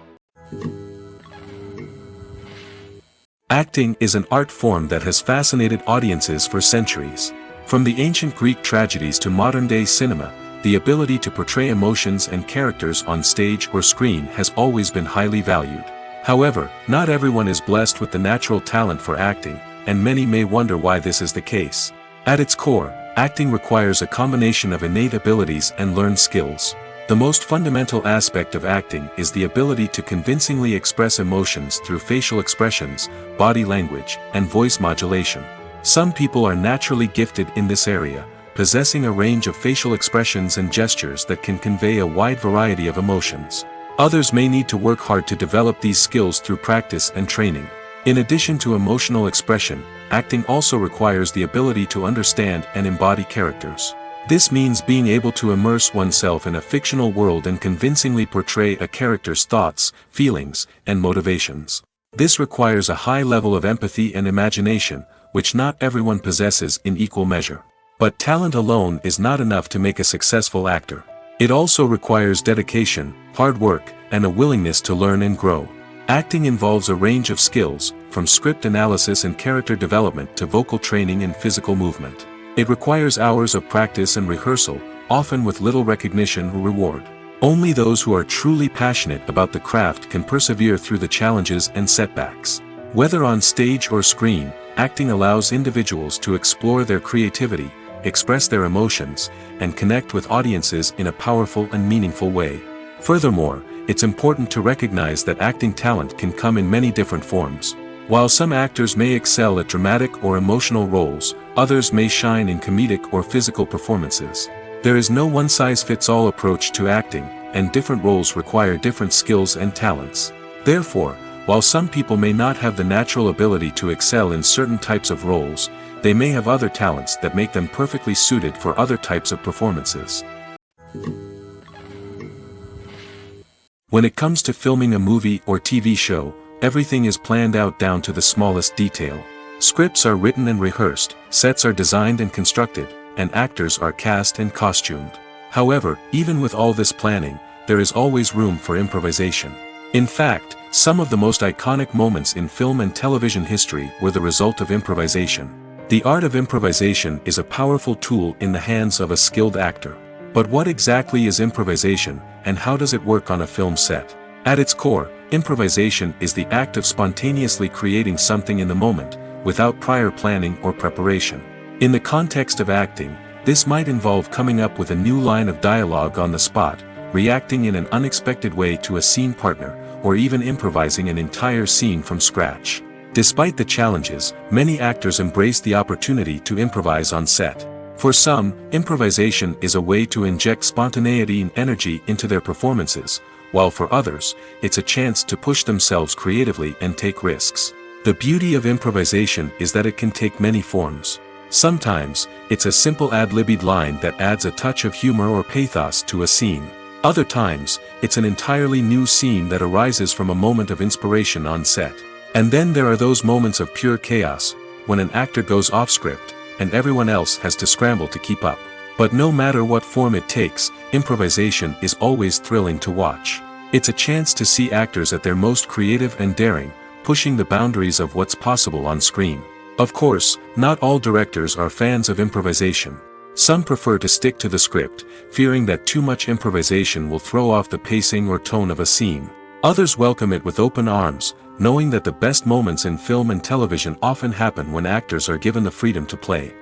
Acting is an art form that has fascinated audiences for centuries. From the ancient Greek tragedies to modern-day cinema, the ability to portray emotions and characters on stage or screen has always been highly valued. However, not everyone is blessed with the natural talent for acting, and many may wonder why this is the case. At its core, acting requires a combination of innate abilities and learned skills. The most fundamental aspect of acting is the ability to convincingly express emotions through facial expressions, body language, and voice modulation. Some people are naturally gifted in this area, possessing a range of facial expressions and gestures that can convey a wide variety of emotions. Others may need to work hard to develop these skills through practice and training. In addition to emotional expression, acting also requires the ability to understand and embody characters. This means being able to immerse oneself in a fictional world and convincingly portray a character's thoughts, feelings, and motivations. This requires a high level of empathy and imagination, which not everyone possesses in equal measure. But talent alone is not enough to make a successful actor. It also requires dedication, hard work, and a willingness to learn and grow. Acting involves a range of skills, from script analysis and character development to vocal training and physical movement. It requires hours of practice and rehearsal, often with little recognition or reward. Only those who are truly passionate about the craft can persevere through the challenges and setbacks. Whether on stage or screen, acting allows individuals to explore their creativity, express their emotions, and connect with audiences in a powerful and meaningful way. Furthermore, it's important to recognize that acting talent can come in many different forms. While some actors may excel at dramatic or emotional roles, others may shine in comedic or physical performances. There is no one-size-fits-all approach to acting, and different roles require different skills and talents. Therefore, while some people may not have the natural ability to excel in certain types of roles, they may have other talents that make them perfectly suited for other types of performances. When it comes to filming a movie or TV show, everything is planned out down to the smallest detail. Scripts are written and rehearsed, sets are designed and constructed, and actors are cast and costumed. However, even with all this planning, there is always room for improvisation. In fact, some of the most iconic moments in film and television history were the result of improvisation. The art of improvisation is a powerful tool in the hands of a skilled actor. But what exactly is improvisation, and how does it work on a film set? At its core, improvisation is the act of spontaneously creating something in the moment, without prior planning or preparation. In the context of acting, this might involve coming up with a new line of dialogue on the spot, reacting in an unexpected way to a scene partner, or even improvising an entire scene from scratch. Despite the challenges, many actors embrace the opportunity to improvise on set. For some, improvisation is a way to inject spontaneity and energy into their performances, while for others, it's a chance to push themselves creatively and take risks. The beauty of improvisation is that it can take many forms. Sometimes, it's a simple ad-libbed line that adds a touch of humor or pathos to a scene. Other times, it's an entirely new scene that arises from a moment of inspiration on set. And then there are those moments of pure chaos, when an actor goes off script, and everyone else has to scramble to keep up. But no matter what form it takes, improvisation is always thrilling to watch. It's a chance to see actors at their most creative and daring, pushing the boundaries of what's possible on screen. Of course, not all directors are fans of improvisation. Some prefer to stick to the script, fearing that too much improvisation will throw off the pacing or tone of a scene. Others welcome it with open arms, knowing that the best moments in film and television often happen when actors are given the freedom to play.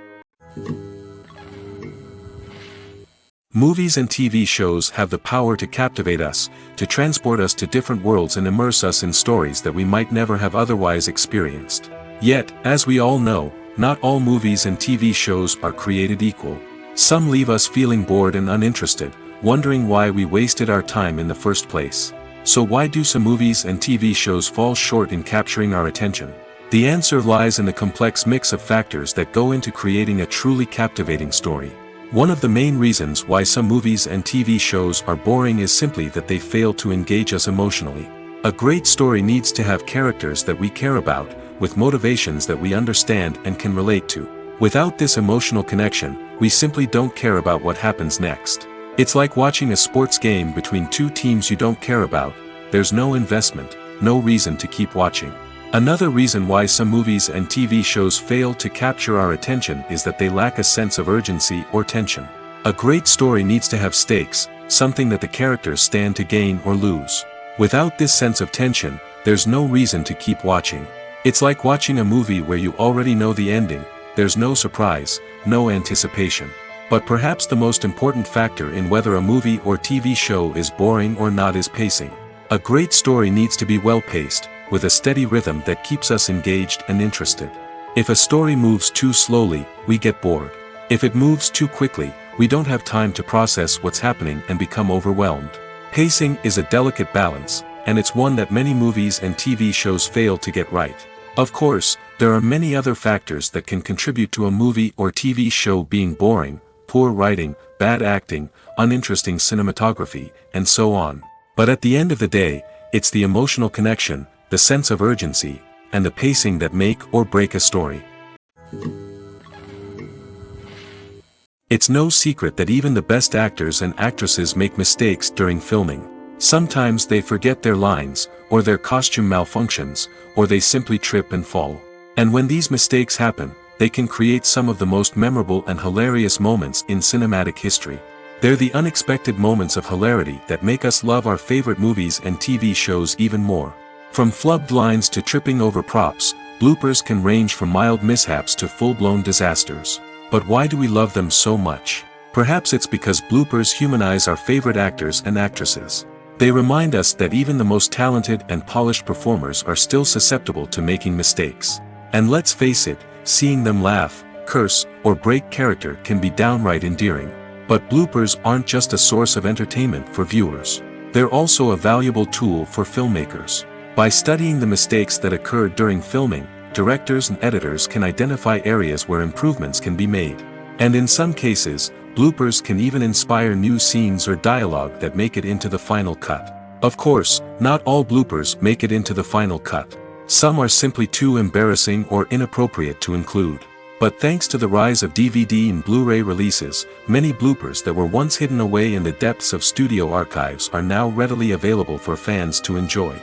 Movies and TV shows have the power to captivate us, to transport us to different worlds and immerse us in stories that we might never have otherwise experienced. Yet, as we all know, not all movies and TV shows are created equal. Some leave us feeling bored and uninterested, wondering why we wasted our time in the first place. So why do some movies and TV shows fall short in capturing our attention? The answer lies in the complex mix of factors that go into creating a truly captivating story. One of the main reasons why some movies and TV shows are boring is simply that they fail to engage us emotionally. A great story needs to have characters that we care about, with motivations that we understand and can relate to. Without this emotional connection, we simply don't care about what happens next. It's like watching a sports game between two teams you don't care about. There's no investment, no reason to keep watching. Another reason why some movies and TV shows fail to capture our attention is that they lack a sense of urgency or tension. A great story needs to have stakes, something that the characters stand to gain or lose. Without this sense of tension, there's no reason to keep watching. It's like watching a movie where you already know the ending. There's no surprise, no anticipation. But perhaps the most important factor in whether a movie or TV show is boring or not is pacing. A great story needs to be well-paced, with a steady rhythm that keeps us engaged and interested. If a story moves too slowly, we get bored. If it moves too quickly, we don't have time to process what's happening and become overwhelmed. Pacing is a delicate balance, and it's one that many movies and TV shows fail to get right. Of course, there are many other factors that can contribute to a movie or TV show being boring: poor writing, bad acting, uninteresting cinematography, and so on. But at the end of the day, it's the emotional connection, the sense of urgency, and the pacing that make or break a story. It's no secret that even the best actors and actresses make mistakes during filming. Sometimes they forget their lines, or their costume malfunctions, or they simply trip and fall. And when these mistakes happen, they can create some of the most memorable and hilarious moments in cinematic history. They're the unexpected moments of hilarity that make us love our favorite movies and TV shows even more. From flubbed lines to tripping over props, bloopers can range from mild mishaps to full-blown disasters. But why do we love them so much? Perhaps it's because bloopers humanize our favorite actors and actresses. They remind us that even the most talented and polished performers are still susceptible to making mistakes. And let's face it, seeing them laugh, curse, or break character can be downright endearing. But bloopers aren't just a source of entertainment for viewers. They're also a valuable tool for filmmakers. By studying the mistakes that occurred during filming, directors and editors can identify areas where improvements can be made. And in some cases, bloopers can even inspire new scenes or dialogue that make it into the final cut. Of course, not all bloopers make it into the final cut. Some are simply too embarrassing or inappropriate to include. But thanks to the rise of DVD and Blu-ray releases, many bloopers that were once hidden away in the depths of studio archives are now readily available for fans to enjoy.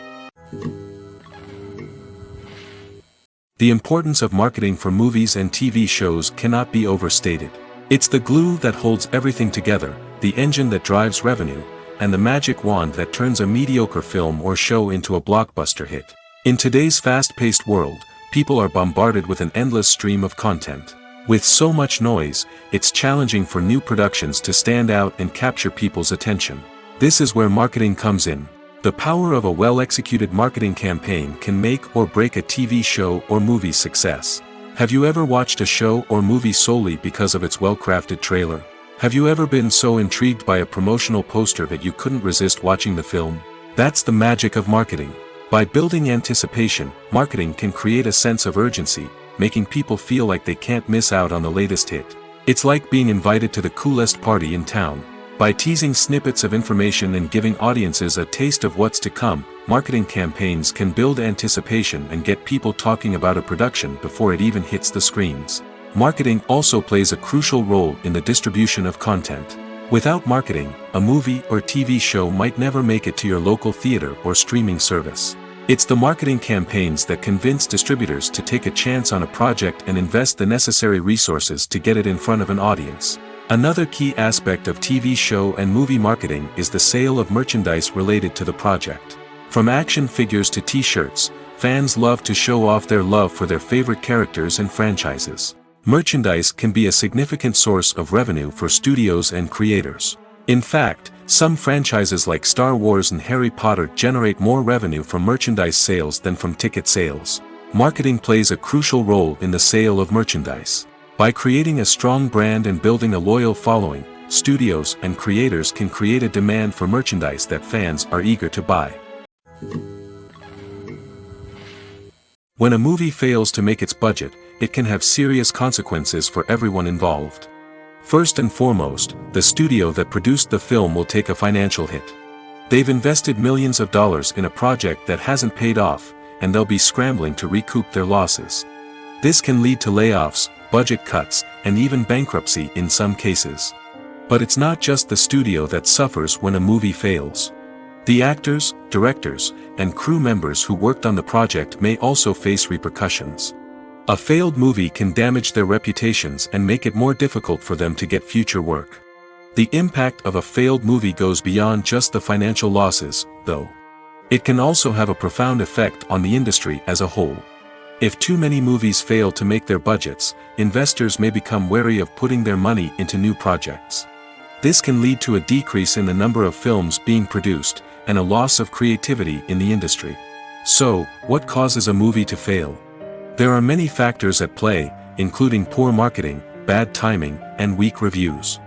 The importance of marketing for movies and TV shows cannot be overstated. It's the glue that holds everything together, the engine that drives revenue, and the magic wand that turns a mediocre film or show into a blockbuster hit. In today's fast-paced world, people are bombarded with an endless stream of content. With so much noise, it's challenging for new productions to stand out and capture people's attention. This is where marketing comes in. The power of a well-executed marketing campaign can make or break a TV show or movie's success. Have you ever watched a show or movie solely because of its well-crafted trailer? Have you ever been so intrigued by a promotional poster that you couldn't resist watching the film? That's the magic of marketing. By building anticipation, marketing can create a sense of urgency, making people feel like they can't miss out on the latest hit. It's like being invited to the coolest party in town. By teasing snippets of information and giving audiences a taste of what's to come, marketing campaigns can build anticipation and get people talking about a production before it even hits the screens. Marketing also plays a crucial role in the distribution of content. Without marketing, a movie or TV show might never make it to your local theater or streaming service. It's the marketing campaigns that convince distributors to take a chance on a project and invest the necessary resources to get it in front of an audience. Another key aspect of TV show and movie marketing is the sale of merchandise related to the project. From action figures to t-shirts, fans love to show off their love for their favorite characters and franchises. Merchandise can be a significant source of revenue for studios and creators. In fact, some franchises like Star Wars and Harry Potter generate more revenue from merchandise sales than from ticket sales. Marketing plays a crucial role in the sale of merchandise. By creating a strong brand and building a loyal following, studios and creators can create a demand for merchandise that fans are eager to buy. When a movie fails to make its budget, it can have serious consequences for everyone involved. First and foremost, the studio that produced the film will take a financial hit. They've invested millions of dollars in a project that hasn't paid off, and they'll be scrambling to recoup their losses. This can lead to layoffs, budget cuts, and even bankruptcy in some cases. But it's not just the studio that suffers when a movie fails. The actors, directors, and crew members who worked on the project may also face repercussions. A failed movie can damage their reputations and make it more difficult for them to get future work. The impact of a failed movie goes beyond just the financial losses, though. It can also have a profound effect on the industry as a whole. If too many movies fail to make their budgets, investors may become wary of putting their money into new projects. This can lead to a decrease in the number of films being produced, and a loss of creativity in the industry. So, what causes a movie to fail? There are many factors at play, including poor marketing, bad timing, and weak reviews.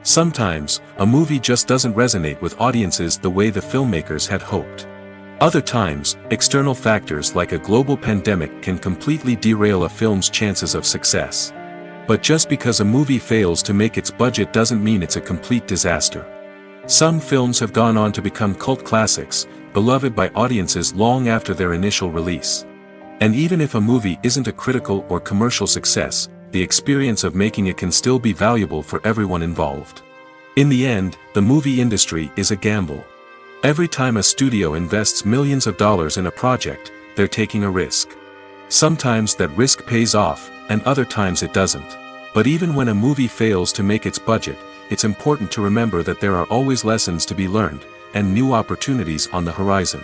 Sometimes, a movie just doesn't resonate with audiences the way the filmmakers had hoped. Other times, external factors like a global pandemic can completely derail a film's chances of success. But just because a movie fails to make its budget doesn't mean it's a complete disaster. Some films have gone on to become cult classics, beloved by audiences long after their initial release. And even if a movie isn't a critical or commercial success, the experience of making it can still be valuable for everyone involved. In the end, the movie industry is a gamble. Every time a studio invests millions of dollars in a project, they're taking a risk. Sometimes that risk pays off, and other times it doesn't. But even when a movie fails to make its budget, it's important to remember that there are always lessons to be learned, and new opportunities on the horizon.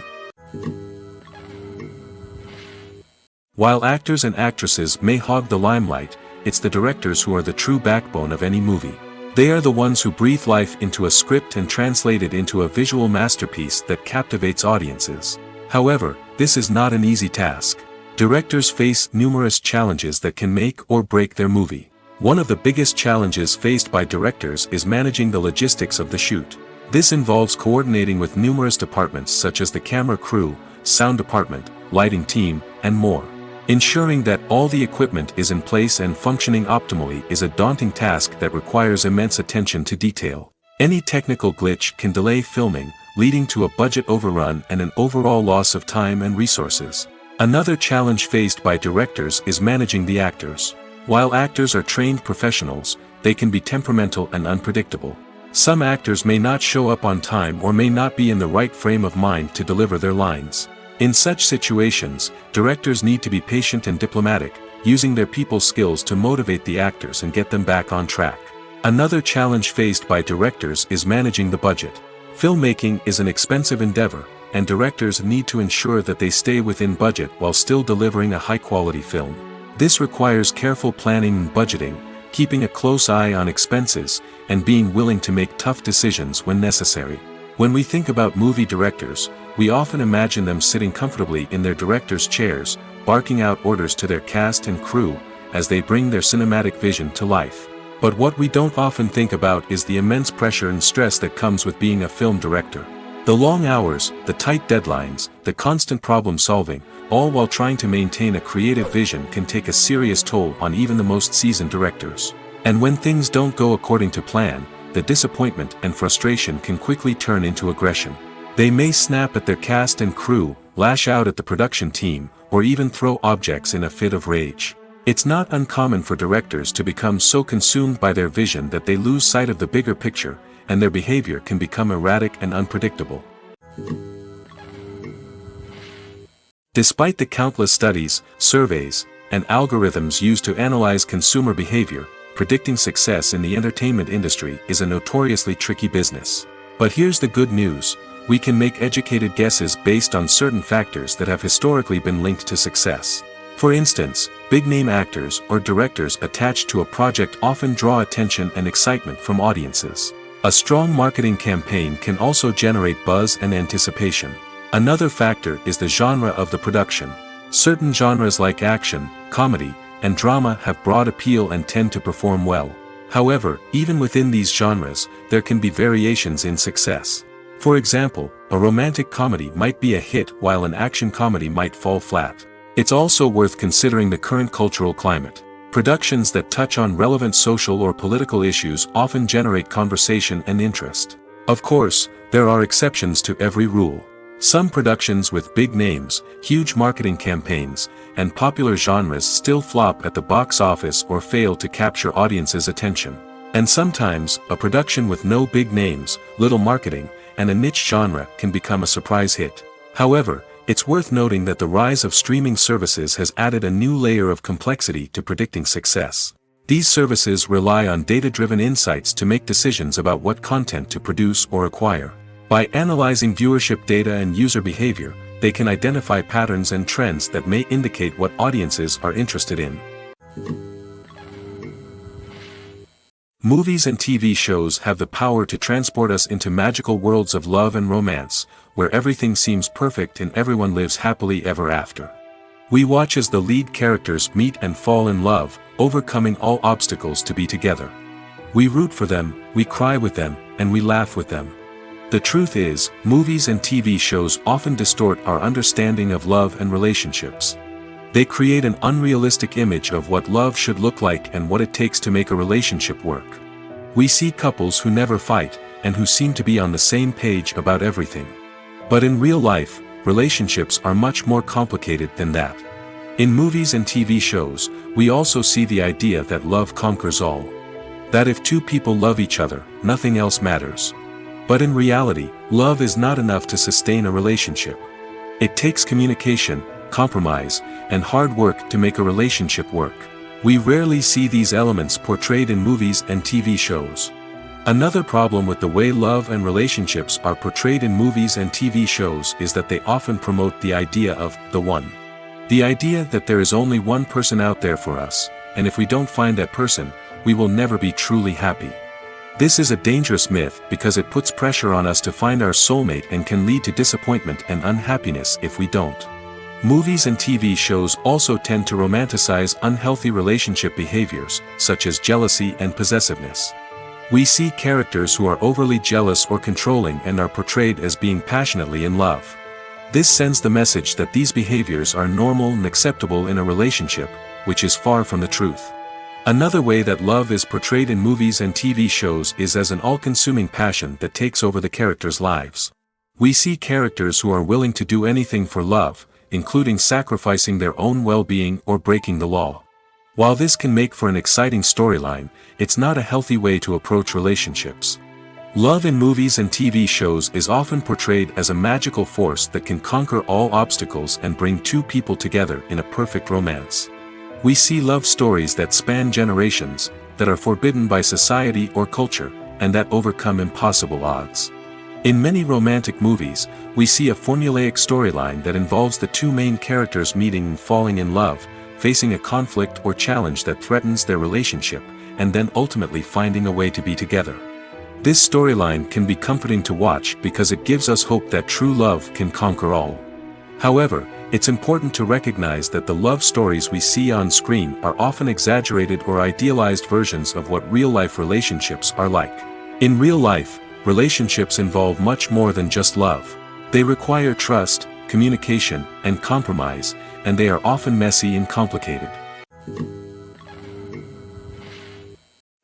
While actors and actresses may hog the limelight, it's the directors who are the true backbone of any movie. They are the ones who breathe life into a script and translate it into a visual masterpiece that captivates audiences. However, this is not an easy task. Directors face numerous challenges that can make or break their movie. One of the biggest challenges faced by directors is managing the logistics of the shoot. This involves coordinating with numerous departments such as the camera crew, sound department, lighting team, and more. Ensuring that all the equipment is in place and functioning optimally is a daunting task that requires immense attention to detail. Any technical glitch can delay filming, leading to a budget overrun and an overall loss of time and resources. Another challenge faced by directors is managing the actors. While actors are trained professionals, they can be temperamental and unpredictable. Some actors may not show up on time or may not be in the right frame of mind to deliver their lines. In such situations, directors need to be patient and diplomatic, using their people skills to motivate the actors and get them back on track. Another challenge faced by directors is managing the budget. Filmmaking is an expensive endeavor, and directors need to ensure that they stay within budget while still delivering a high-quality film. This requires careful planning and budgeting, keeping a close eye on expenses, and being willing to make tough decisions when necessary. When we think about movie directors, we often imagine them sitting comfortably in their director's chairs, barking out orders to their cast and crew, as they bring their cinematic vision to life. But what we don't often think about is the immense pressure and stress that comes with being a film director. The long hours, the tight deadlines, the constant problem solving, all while trying to maintain a creative vision can take a serious toll on even the most seasoned directors. And when things don't go according to plan, the disappointment and frustration can quickly turn into aggression. They may snap at their cast and crew, lash out at the production team, or even throw objects in a fit of rage. It's not uncommon for directors to become so consumed by their vision that they lose sight of the bigger picture, and their behavior can become erratic and unpredictable. Despite the countless studies, surveys, and algorithms used to analyze consumer behavior, predicting success in the entertainment industry is a notoriously tricky business. But here's the good news: we can make educated guesses based on certain factors that have historically been linked to success. For instance, big-name actors or directors attached to a project often draw attention and excitement from audiences. A strong marketing campaign can also generate buzz and anticipation. Another factor is the genre of the production. Certain genres like action, comedy, and drama have broad appeal and tend to perform well. However, even within these genres, there can be variations in success. For example, a romantic comedy might be a hit while an action comedy might fall flat. It's also worth considering the current cultural climate. Productions that touch on relevant social or political issues often generate conversation and interest. Of course, there are exceptions to every rule. Some productions with big names, huge marketing campaigns, and popular genres still flop at the box office or fail to capture audiences' attention. And sometimes, a production with no big names, little marketing, and a niche genre can become a surprise hit. However, it's worth noting that the rise of streaming services has added a new layer of complexity to predicting success. These services rely on data-driven insights to make decisions about what content to produce or acquire. By analyzing viewership data and user behavior, they can identify patterns and trends that may indicate what audiences are interested in. Movies and TV shows have the power to transport us into magical worlds of love and romance, where everything seems perfect and everyone lives happily ever after. We watch as the lead characters meet and fall in love, overcoming all obstacles to be together. We root for them, we cry with them, and we laugh with them. The truth is, movies and TV shows often distort our understanding of love and relationships. They create an unrealistic image of what love should look like and what it takes to make a relationship work. We see couples who never fight, and who seem to be on the same page about everything. But in real life, relationships are much more complicated than that. In movies and TV shows, we also see the idea that love conquers all. That if two people love each other, nothing else matters. But in reality, love is not enough to sustain a relationship. It takes communication, compromise, and hard work to make a relationship work. We rarely see these elements portrayed in movies and TV shows. Another problem with the way love and relationships are portrayed in movies and TV shows is that they often promote the idea of the one. The idea that there is only one person out there for us, and if we don't find that person, we will never be truly happy. This is a dangerous myth because it puts pressure on us to find our soulmate and can lead to disappointment and unhappiness if we don't. Movies and TV shows also tend to romanticize unhealthy relationship behaviors, such as jealousy and possessiveness. We see characters who are overly jealous or controlling and are portrayed as being passionately in love. This sends the message that these behaviors are normal and acceptable in a relationship, which is far from the truth. Another way that love is portrayed in movies and TV shows is as an all-consuming passion that takes over the characters' lives. We see characters who are willing to do anything for love, including sacrificing their own well-being or breaking the law. While this can make for an exciting storyline, it's not a healthy way to approach relationships. Love in movies and TV shows is often portrayed as a magical force that can conquer all obstacles and bring two people together in a perfect romance. We see love stories that span generations, that are forbidden by society or culture, and that overcome impossible odds. In many romantic movies, we see a formulaic storyline that involves the two main characters meeting and falling in love, facing a conflict or challenge that threatens their relationship, and then ultimately finding a way to be together. This storyline can be comforting to watch because it gives us hope that true love can conquer all. However, it's important to recognize that the love stories we see on screen are often exaggerated or idealized versions of what real-life relationships are like. In real life, relationships involve much more than just love. They require trust, communication, and compromise, and they are often messy and complicated.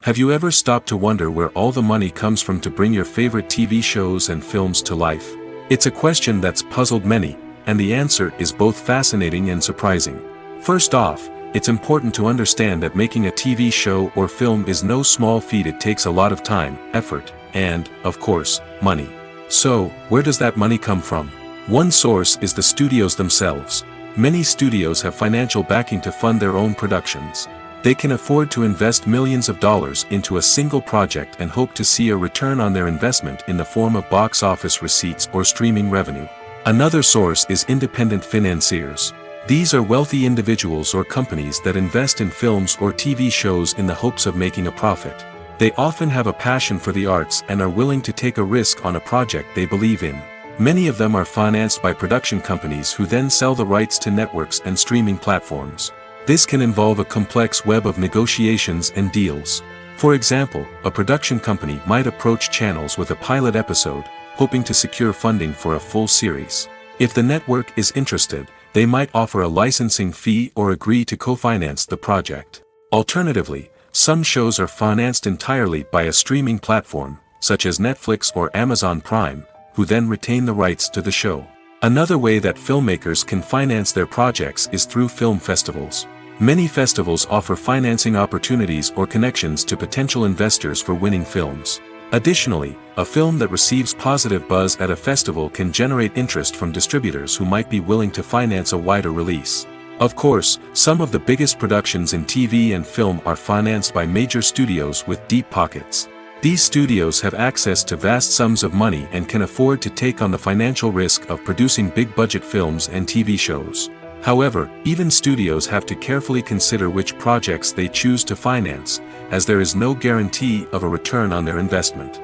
Have you ever stopped to wonder where all the money comes from to bring your favorite TV shows and films to life? It's a question that's puzzled many, and the answer is both fascinating and surprising. First off, it's important to understand that making a TV show or film is no small feat. It takes a lot of time, effort, and, of course, money. So, where does that money come from? One source is the studios themselves. Many studios have financial backing to fund their own productions. They can afford to invest millions of dollars into a single project and hope to see a return on their investment in the form of box office receipts or streaming revenue. Another source is independent financiers. These are wealthy individuals or companies that invest in films or TV shows in the hopes of making a profit. They often have a passion for the arts and are willing to take a risk on a project they believe in. Many of them are financed by production companies who then sell the rights to networks and streaming platforms. This can involve a complex web of negotiations and deals. For example, a production company might approach channels with a pilot episode, hoping to secure funding for a full series. If the network is interested, they might offer a licensing fee or agree to co-finance the project. Alternatively, some shows are financed entirely by a streaming platform, such as Netflix or Amazon Prime, who then retain the rights to the show. Another way that filmmakers can finance their projects is through film festivals. Many festivals offer financing opportunities or connections to potential investors for winning films. Additionally, a film that receives positive buzz at a festival can generate interest from distributors who might be willing to finance a wider release. Of course, some of the biggest productions in TV and film are financed by major studios with deep pockets. These studios have access to vast sums of money and can afford to take on the financial risk of producing big-budget films and TV shows. However, even studios have to carefully consider which projects they choose to finance, as there is no guarantee of a return on their investment.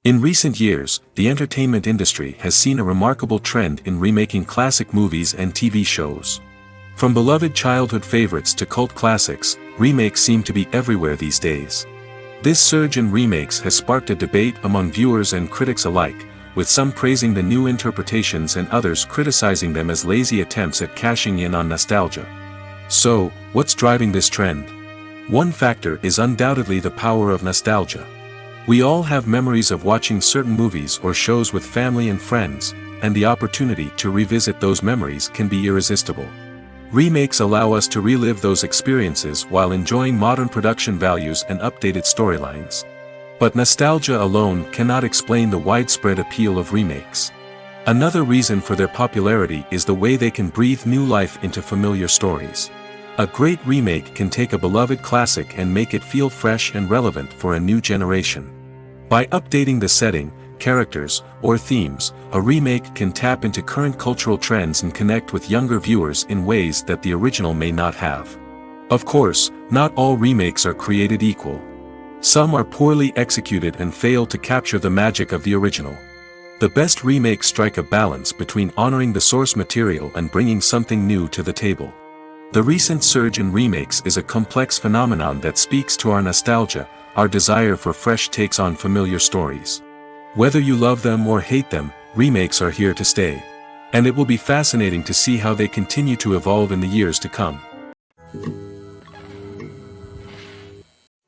In recent years, the entertainment industry has seen a remarkable trend in remaking classic movies and TV shows. From beloved childhood favorites to cult classics, remakes seem to be everywhere these days. This surge in remakes has sparked a debate among viewers and critics alike, with some praising the new interpretations and others criticizing them as lazy attempts at cashing in on nostalgia. So, what's driving this trend? One factor is undoubtedly the power of nostalgia. We all have memories of watching certain movies or shows with family and friends, and the opportunity to revisit those memories can be irresistible. Remakes allow us to relive those experiences while enjoying modern production values and updated storylines. But nostalgia alone cannot explain the widespread appeal of remakes. Another reason for their popularity is the way they can breathe new life into familiar stories. A great remake can take a beloved classic and make it feel fresh and relevant for a new generation. By updating the setting, characters, or themes, a remake can tap into current cultural trends and connect with younger viewers in ways that the original may not have. Of course, not all remakes are created equal. Some are poorly executed and fail to capture the magic of the original. The best remakes strike a balance between honoring the source material and bringing something new to the table. The recent surge in remakes is a complex phenomenon that speaks to our nostalgia, our desire for fresh takes on familiar stories. Whether you love them or hate them, remakes are here to stay. And it will be fascinating to see how they continue to evolve in the years to come.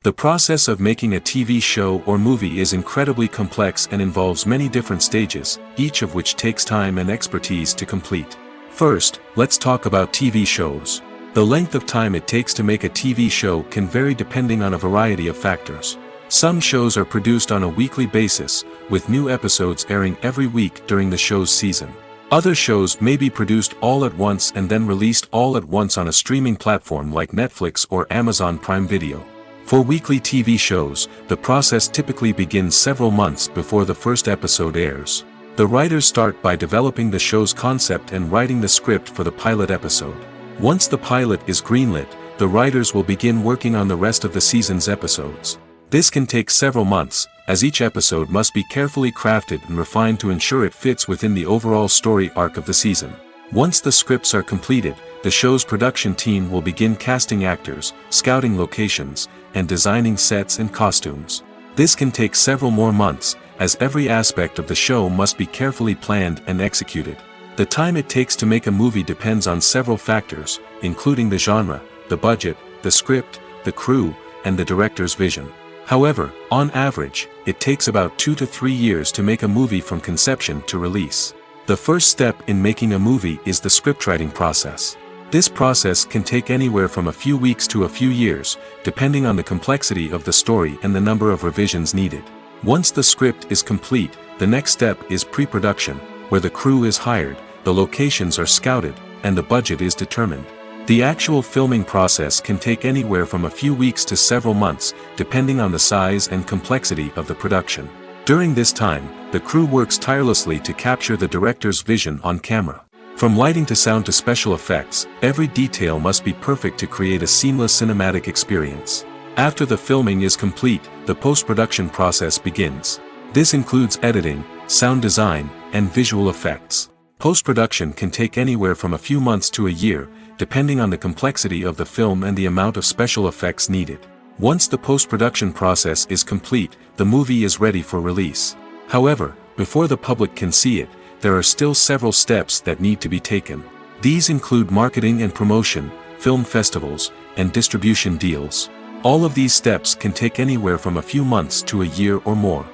The process of making a TV show or movie is incredibly complex and involves many different stages, each of which takes time and expertise to complete. First, let's talk about TV shows. The length of time it takes to make a TV show can vary depending on a variety of factors. Some shows are produced on a weekly basis, with new episodes airing every week during the show's season. Other shows may be produced all at once and then released all at once on a streaming platform like Netflix or Amazon Prime Video. For weekly TV shows, the process typically begins several months before the first episode airs. The writers start by developing the show's concept and writing the script for the pilot episode. Once the pilot is greenlit, the writers will begin working on the rest of the season's episodes. This can take several months, as each episode must be carefully crafted and refined to ensure it fits within the overall story arc of the season. Once the scripts are completed, the show's production team will begin casting actors, scouting locations, and designing sets and costumes. This can take several more months, as every aspect of the show must be carefully planned and executed. The time it takes to make a movie depends on several factors, including the genre, the budget, the script, the crew, and the director's vision. However, on average, it takes about 2 to 3 years to make a movie from conception to release. The first step in making a movie is the scriptwriting process. This process can take anywhere from a few weeks to a few years, depending on the complexity of the story and the number of revisions needed. Once the script is complete, the next step is pre-production, where the crew is hired, the locations are scouted, and the budget is determined. The actual filming process can take anywhere from a few weeks to several months, depending on the size and complexity of the production. During this time, the crew works tirelessly to capture the director's vision on camera. From lighting to sound to special effects, every detail must be perfect to create a seamless cinematic experience. After the filming is complete, the post-production process begins. This includes editing, sound design, and visual effects. Post-production can take anywhere from a few months to a year, depending on the complexity of the film and the amount of special effects needed. Once the post-production process is complete, the movie is ready for release. However, before the public can see it, there are still several steps that need to be taken. These include marketing and promotion, film festivals, and distribution deals. All of these steps can take anywhere from a few months to a year or more.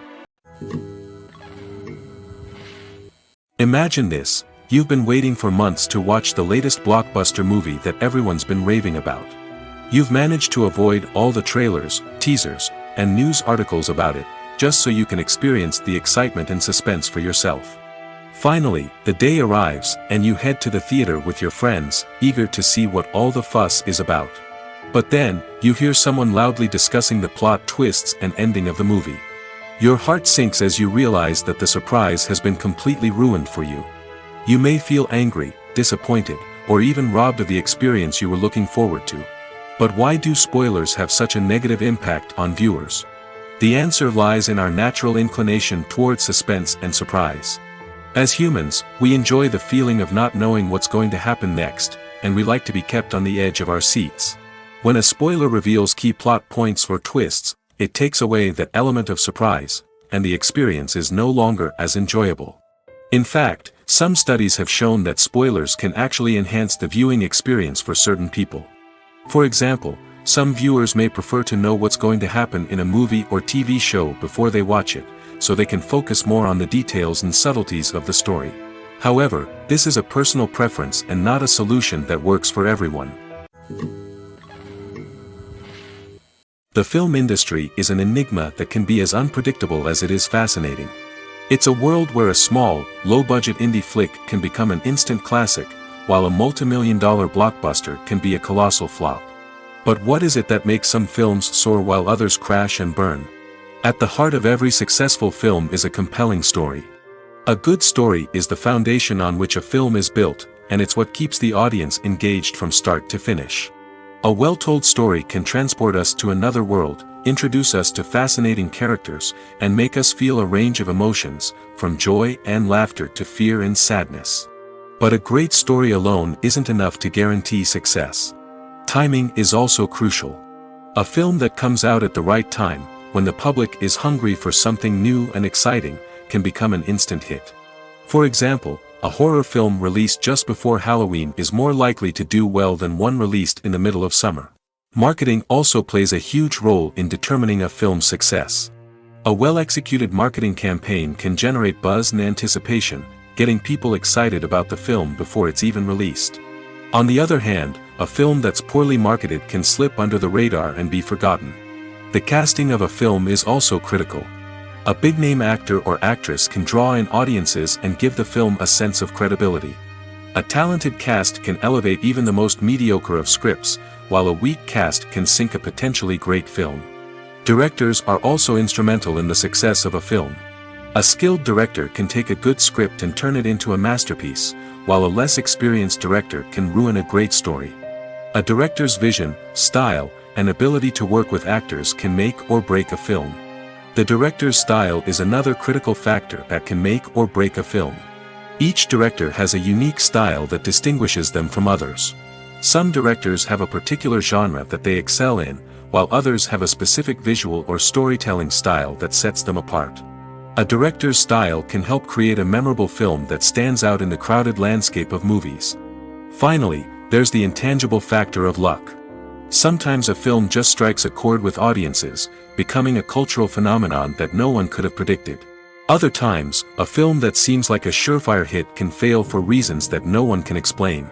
Imagine this: you've been waiting for months to watch the latest blockbuster movie that everyone's been raving about. You've managed to avoid all the trailers, teasers, and news articles about it, just so you can experience the excitement and suspense for yourself. Finally, the day arrives, and you head to the theater with your friends, eager to see what all the fuss is about. But then, you hear someone loudly discussing the plot twists and ending of the movie. Your heart sinks as you realize that the surprise has been completely ruined for you. You may feel angry, disappointed, or even robbed of the experience you were looking forward to. But why do spoilers have such a negative impact on viewers? The answer lies in our natural inclination towards suspense and surprise. As humans, we enjoy the feeling of not knowing what's going to happen next, and we like to be kept on the edge of our seats. When a spoiler reveals key plot points or twists, it takes away that element of surprise, and the experience is no longer as enjoyable. In fact, some studies have shown that spoilers can actually enhance the viewing experience for certain people. For example, some viewers may prefer to know what's going to happen in a movie or TV show before they watch it, so they can focus more on the details and subtleties of the story. However, this is a personal preference and not a solution that works for everyone. The film industry is an enigma that can be as unpredictable as it is fascinating. It's a world where a small, low-budget indie flick can become an instant classic, while a multi-million-dollar blockbuster can be a colossal flop. But what is it that makes some films soar while others crash and burn? At the heart of every successful film is a compelling story. A good story is the foundation on which a film is built, and it's what keeps the audience engaged from start to finish. A well-told story can transport us to another world, introduce us to fascinating characters, and make us feel a range of emotions, from joy and laughter to fear and sadness. But a great story alone isn't enough to guarantee success. Timing is also crucial. A film that comes out at the right time, when the public is hungry for something new and exciting, can become an instant hit. For example, a horror film released just before Halloween is more likely to do well than one released in the middle of summer. Marketing also plays a huge role in determining a film's success. A well-executed marketing campaign can generate buzz and anticipation, getting people excited about the film before it's even released. On the other hand, a film that's poorly marketed can slip under the radar and be forgotten. The casting of a film is also critical. A big-name actor or actress can draw in audiences and give the film a sense of credibility. A talented cast can elevate even the most mediocre of scripts, while a weak cast can sink a potentially great film. Directors are also instrumental in the success of a film. A skilled director can take a good script and turn it into a masterpiece, while a less experienced director can ruin a great story. A director's vision, style, and ability to work with actors can make or break a film. The director's style is another critical factor that can make or break a film. Each director has a unique style that distinguishes them from others. Some directors have a particular genre that they excel in, while others have a specific visual or storytelling style that sets them apart. A director's style can help create a memorable film that stands out in the crowded landscape of movies. Finally, there's the intangible factor of luck. Sometimes a film just strikes a chord with audiences, becoming a cultural phenomenon that no one could have predicted. Other times, a film that seems like a surefire hit can fail for reasons that no one can explain.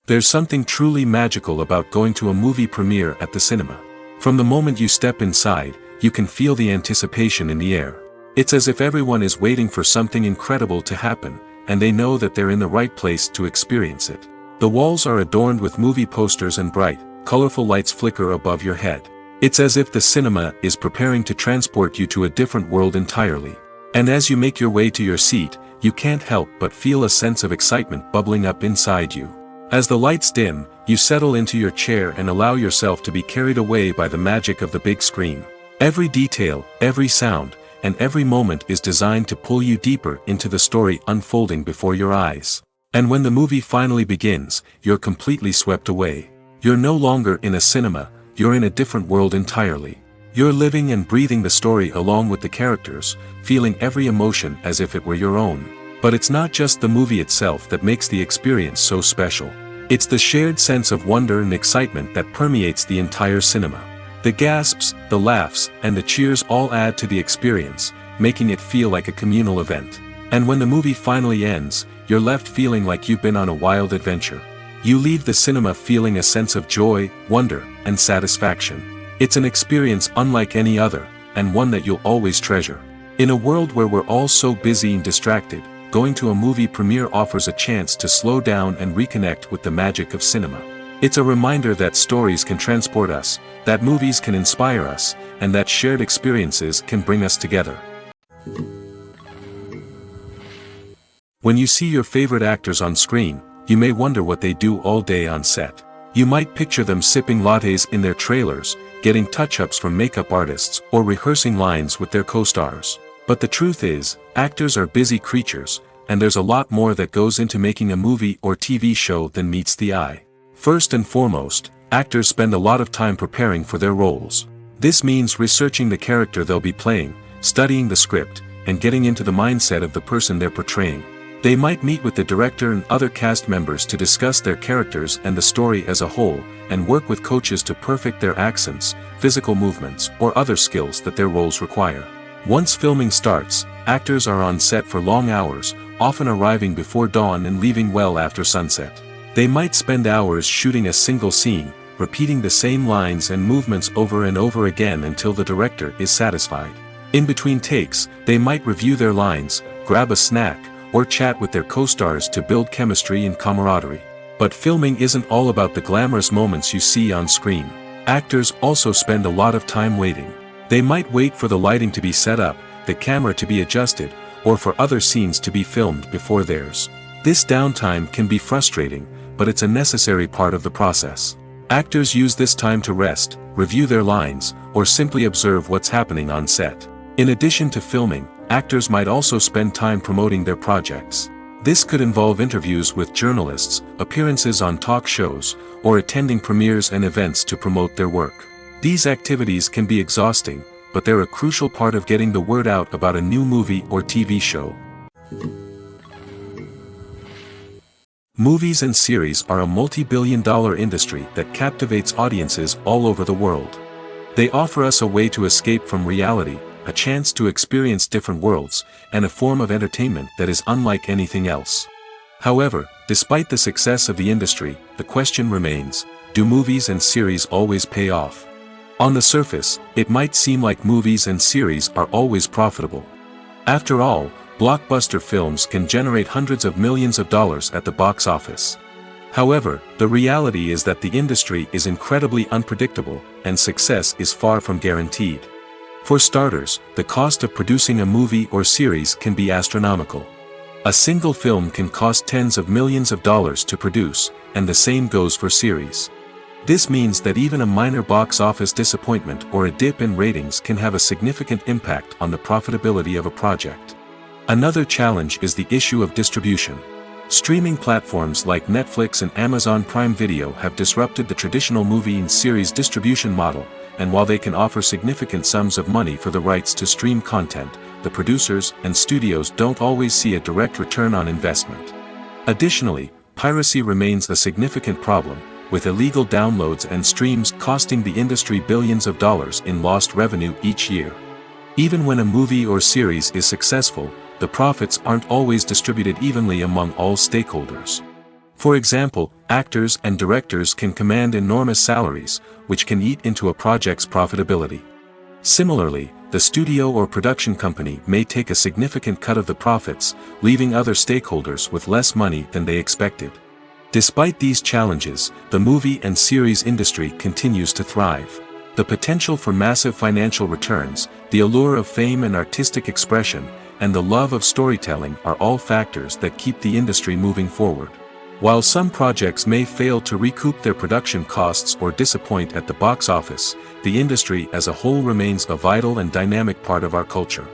There's something truly magical about going to a movie premiere at the cinema. From the moment you step inside, you can feel the anticipation in the air. It's as if everyone is waiting for something incredible to happen, and they know that they're in the right place to experience it. The walls are adorned with movie posters and bright, colorful lights flicker above your head. It's as if the cinema is preparing to transport you to a different world entirely. And as you make your way to your seat, you can't help but feel a sense of excitement bubbling up inside you. As the lights dim, you settle into your chair and allow yourself to be carried away by the magic of the big screen. Every detail, every sound, and every moment is designed to pull you deeper into the story unfolding before your eyes. And when the movie finally begins, you're completely swept away. You're no longer in a cinema, you're in a different world entirely. You're living and breathing the story along with the characters, feeling every emotion as if it were your own. But it's not just the movie itself that makes the experience so special. It's the shared sense of wonder and excitement that permeates the entire cinema. The gasps, the laughs, and the cheers all add to the experience, making it feel like a communal event. And when the movie finally ends, you're left feeling like you've been on a wild adventure. You leave the cinema feeling a sense of joy, wonder, and satisfaction. It's an experience unlike any other, and one that you'll always treasure. In a world where we're all so busy and distracted, going to a movie premiere offers a chance to slow down and reconnect with the magic of cinema. It's a reminder that stories can transport us, that movies can inspire us, and that shared experiences can bring us together. When you see your favorite actors on screen, you may wonder what they do all day on set. You might picture them sipping lattes in their trailers, getting touch-ups from makeup artists, or rehearsing lines with their co-stars. But the truth is, actors are busy creatures, and there's a lot more that goes into making a movie or TV show than meets the eye. First and foremost, actors spend a lot of time preparing for their roles. This means researching the character they'll be playing, studying the script, and getting into the mindset of the person they're portraying. They might meet with the director and other cast members to discuss their characters and the story as a whole, and work with coaches to perfect their accents, physical movements, or other skills that their roles require. Once filming starts, actors are on set for long hours, often arriving before dawn and leaving well after sunset. They might spend hours shooting a single scene, repeating the same lines and movements over and over again until the director is satisfied. In between takes, they might review their lines, grab a snack, or chat with their co-stars to build chemistry and camaraderie. But filming isn't all about the glamorous moments you see on screen. Actors also spend a lot of time waiting. They might wait for the lighting to be set up, the camera to be adjusted, or for other scenes to be filmed before theirs. This downtime can be frustrating, but it's a necessary part of the process. Actors use this time to rest, review their lines, or simply observe what's happening on set. In addition to filming, actors might also spend time promoting their projects. This could involve interviews with journalists, appearances on talk shows, or attending premieres and events to promote their work. These activities can be exhausting, but they're a crucial part of getting the word out about a new movie or TV show. Movies and series are a multi-billion-dollar industry that captivates audiences all over the world. They offer us a way to escape from reality, a chance to experience different worlds, and a form of entertainment that is unlike anything else. However, despite the success of the industry, the question remains, do movies and series always pay off? On the surface, it might seem like movies and series are always profitable. After all, blockbuster films can generate hundreds of millions of dollars at the box office. However, the reality is that the industry is incredibly unpredictable, and success is far from guaranteed. For starters, the cost of producing a movie or series can be astronomical. A single film can cost tens of millions of dollars to produce, and the same goes for series. This means that even a minor box office disappointment or a dip in ratings can have a significant impact on the profitability of a project. Another challenge is the issue of distribution. Streaming platforms like Netflix and Amazon Prime Video have disrupted the traditional movie and series distribution model, and while they can offer significant sums of money for the rights to stream content, the producers and studios don't always see a direct return on investment. Additionally, piracy remains a significant problem, with illegal downloads and streams costing the industry billions of dollars in lost revenue each year. Even when a movie or series is successful, the profits aren't always distributed evenly among all stakeholders. For example, actors and directors can command enormous salaries, which can eat into a project's profitability. Similarly, the studio or production company may take a significant cut of the profits, leaving other stakeholders with less money than they expected. Despite these challenges, the movie and series industry continues to thrive. The potential for massive financial returns, the allure of fame and artistic expression, and the love of storytelling are all factors that keep the industry moving forward. While some projects may fail to recoup their production costs or disappoint at the box office, the industry as a whole remains a vital and dynamic part of our culture.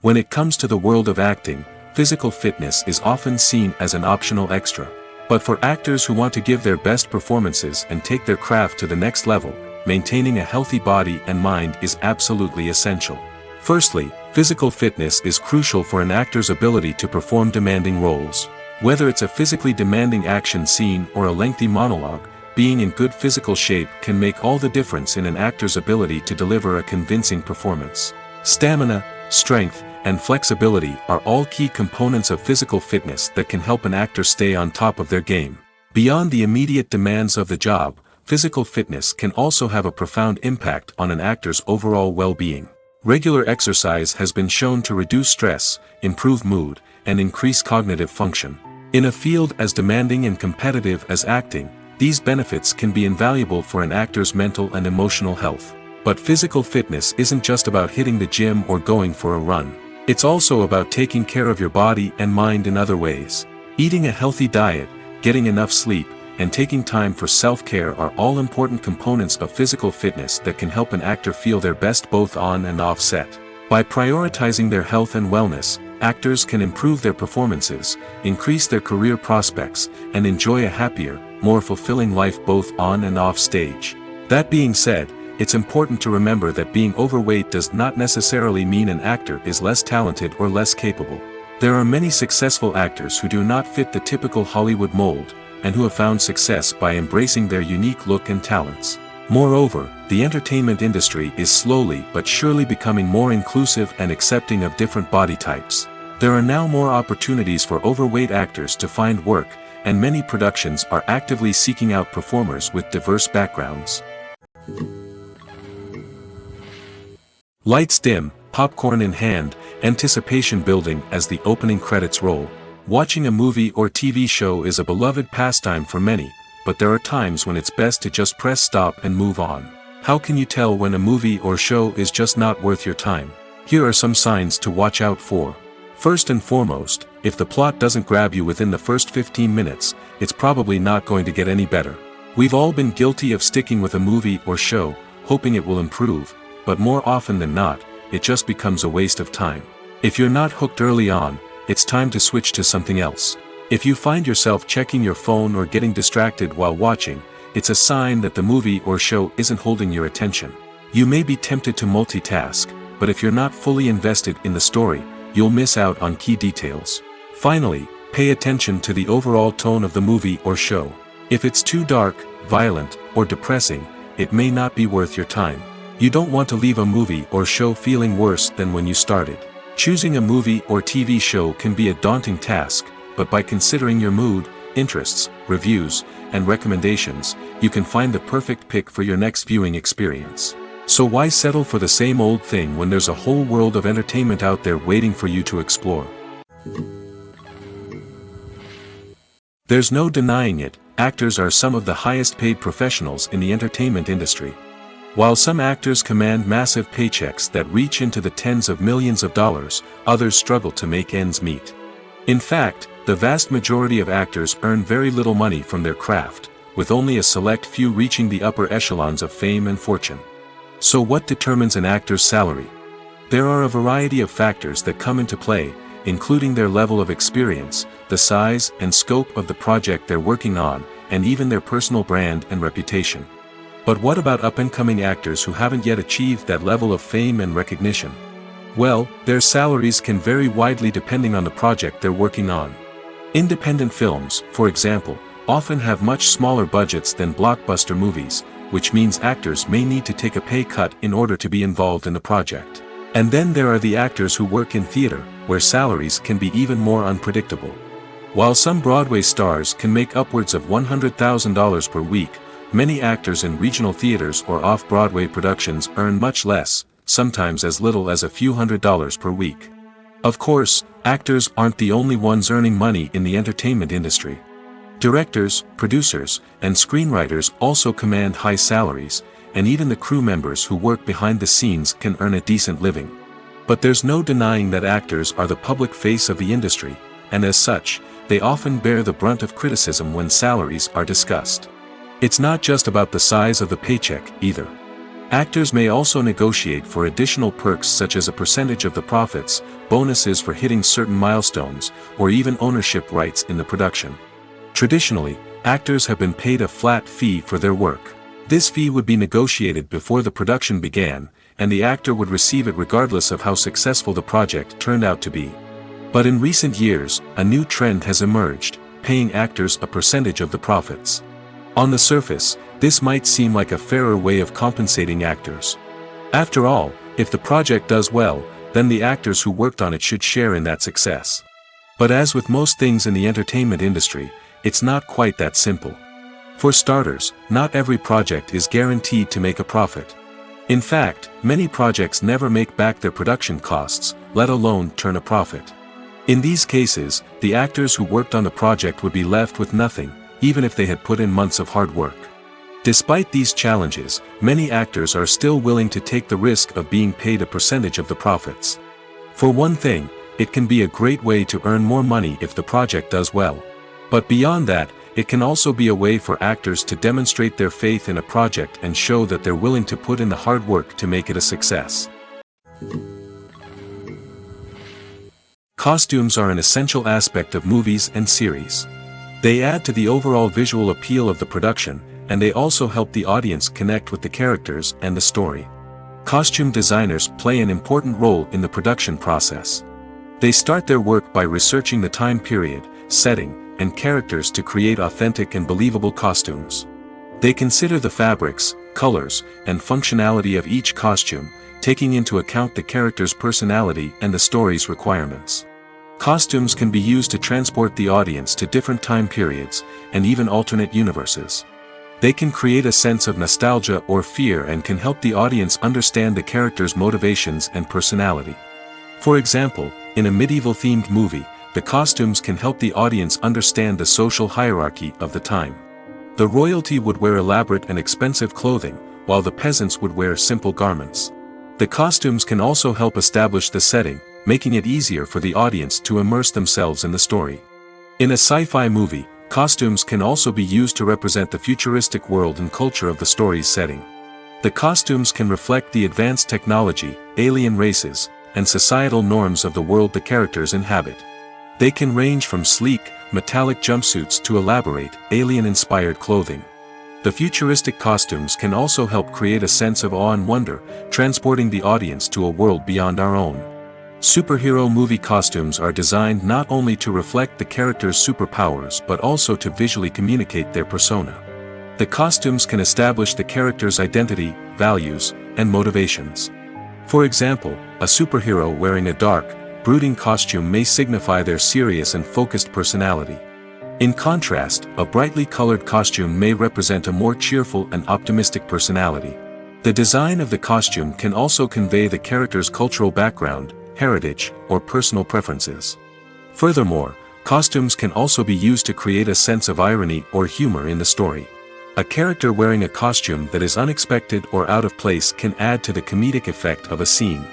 When it comes to the world of acting, physical fitness is often seen as an optional extra. But for actors who want to give their best performances and take their craft to the next level, maintaining a healthy body and mind is absolutely essential. Firstly, physical fitness is crucial for an actor's ability to perform demanding roles. Whether it's a physically demanding action scene or a lengthy monologue, being in good physical shape can make all the difference in an actor's ability to deliver a convincing performance. Stamina, strength, and flexibility are all key components of physical fitness that can help an actor stay on top of their game. Beyond the immediate demands of the job, physical fitness can also have a profound impact on an actor's overall well-being. Regular exercise has been shown to reduce stress, improve mood, and increase cognitive function. In a field as demanding and competitive as acting, these benefits can be invaluable for an actor's mental and emotional health. But physical fitness isn't just about hitting the gym or going for a run. It's also about taking care of your body and mind in other ways. Eating a healthy diet, getting enough sleep, and taking time for self-care are all important components of physical fitness that can help an actor feel their best both on and off set. By prioritizing their health and wellness, actors can improve their performances, increase their career prospects, and enjoy a happier, more fulfilling life both on and off stage. That being said, it's important to remember that being overweight does not necessarily mean an actor is less talented or less capable. There are many successful actors who do not fit the typical Hollywood mold, and who have found success by embracing their unique look and talents. Moreover, the entertainment industry is slowly but surely becoming more inclusive and accepting of different body types. There are now more opportunities for overweight actors to find work, and many productions are actively seeking out performers with diverse backgrounds. Lights dim, popcorn in hand, anticipation building as the opening credits roll. Watching a movie or TV show is a beloved pastime for many, but there are times when it's best to just press stop and move on. How can you tell when a movie or show is just not worth your time? Here are some signs to watch out for. First and foremost, if the plot doesn't grab you within the first 15 minutes, it's probably not going to get any better. We've all been guilty of sticking with a movie or show, hoping it will improve, but more often than not, it just becomes a waste of time. If you're not hooked early on, it's time to switch to something else. If you find yourself checking your phone or getting distracted while watching, it's a sign that the movie or show isn't holding your attention. You may be tempted to multitask, but if you're not fully invested in the story, you'll miss out on key details. Finally, pay attention to the overall tone of the movie or show. If it's too dark, violent, or depressing, it may not be worth your time. You don't want to leave a movie or show feeling worse than when you started. Choosing a movie or TV show can be a daunting task, but by considering your mood, interests, reviews, and recommendations, you can find the perfect pick for your next viewing experience. So why settle for the same old thing when there's a whole world of entertainment out there waiting for you to explore? There's no denying it, actors are some of the highest paid professionals in the entertainment industry. While some actors command massive paychecks that reach into the tens of millions of dollars, others struggle to make ends meet. In fact, the vast majority of actors earn very little money from their craft, with only a select few reaching the upper echelons of fame and fortune. So what determines an actor's salary? There are a variety of factors that come into play, including their level of experience, the size and scope of the project they're working on, and even their personal brand and reputation. But what about up-and-coming actors who haven't yet achieved that level of fame and recognition? Well, their salaries can vary widely depending on the project they're working on. Independent films, for example, often have much smaller budgets than blockbuster movies, which means actors may need to take a pay cut in order to be involved in the project. And then there are the actors who work in theater, where salaries can be even more unpredictable. While some Broadway stars can make upwards of $100,000 per week, many actors in regional theaters or off-Broadway productions earn much less, sometimes as little as a few $100s per week. Of course, actors aren't the only ones earning money in the entertainment industry. Directors, producers, and screenwriters also command high salaries, and even the crew members who work behind the scenes can earn a decent living. But there's no denying that actors are the public face of the industry, and as such, they often bear the brunt of criticism when salaries are discussed. It's not just about the size of the paycheck, either. Actors may also negotiate for additional perks such as a percentage of the profits, bonuses for hitting certain milestones, or even ownership rights in the production. Traditionally, actors have been paid a flat fee for their work. This fee would be negotiated before the production began, and the actor would receive it regardless of how successful the project turned out to be. But in recent years, a new trend has emerged, paying actors a percentage of the profits. On the surface, this might seem like a fairer way of compensating actors. After all, if the project does well, then the actors who worked on it should share in that success. But as with most things in the entertainment industry, it's not quite that simple. For starters, not every project is guaranteed to make a profit. In fact, many projects never make back their production costs, let alone turn a profit. In these cases, the actors who worked on the project would be left with nothing, even if they had put in months of hard work. Despite these challenges, many actors are still willing to take the risk of being paid a percentage of the profits. For one thing, it can be a great way to earn more money if the project does well. But beyond that, it can also be a way for actors to demonstrate their faith in a project and show that they're willing to put in the hard work to make it a success. Costumes are an essential aspect of movies and series. They add to the overall visual appeal of the production, and they also help the audience connect with the characters and the story. Costume designers play an important role in the production process. They start their work by researching the time period, setting, and characters to create authentic and believable costumes. They consider the fabrics, colors, and functionality of each costume, taking into account the character's personality and the story's requirements. Costumes can be used to transport the audience to different time periods, and even alternate universes. They can create a sense of nostalgia or fear and can help the audience understand the character's motivations and personality. For example, in a medieval-themed movie, the costumes can help the audience understand the social hierarchy of the time. The royalty would wear elaborate and expensive clothing, while the peasants would wear simple garments. The costumes can also help establish the setting, making it easier for the audience to immerse themselves in the story. In a sci-fi movie, costumes can also be used to represent the futuristic world and culture of the story's setting. The costumes can reflect the advanced technology, alien races, and societal norms of the world the characters inhabit. They can range from sleek, metallic jumpsuits to elaborate, alien-inspired clothing. The futuristic costumes can also help create a sense of awe and wonder, transporting the audience to a world beyond our own. Superhero movie costumes are designed not only to reflect the character's superpowers but also to visually communicate their persona. The costumes can establish the character's identity, values, and motivations. For example, a superhero wearing a dark, brooding costume may signify their serious and focused personality. In contrast, a brightly colored costume may represent a more cheerful and optimistic personality. The design of the costume can also convey the character's cultural background, heritage, or personal preferences. Furthermore, costumes can also be used to create a sense of irony or humor in the story. A character wearing a costume that is unexpected or out of place can add to the comedic effect of a scene.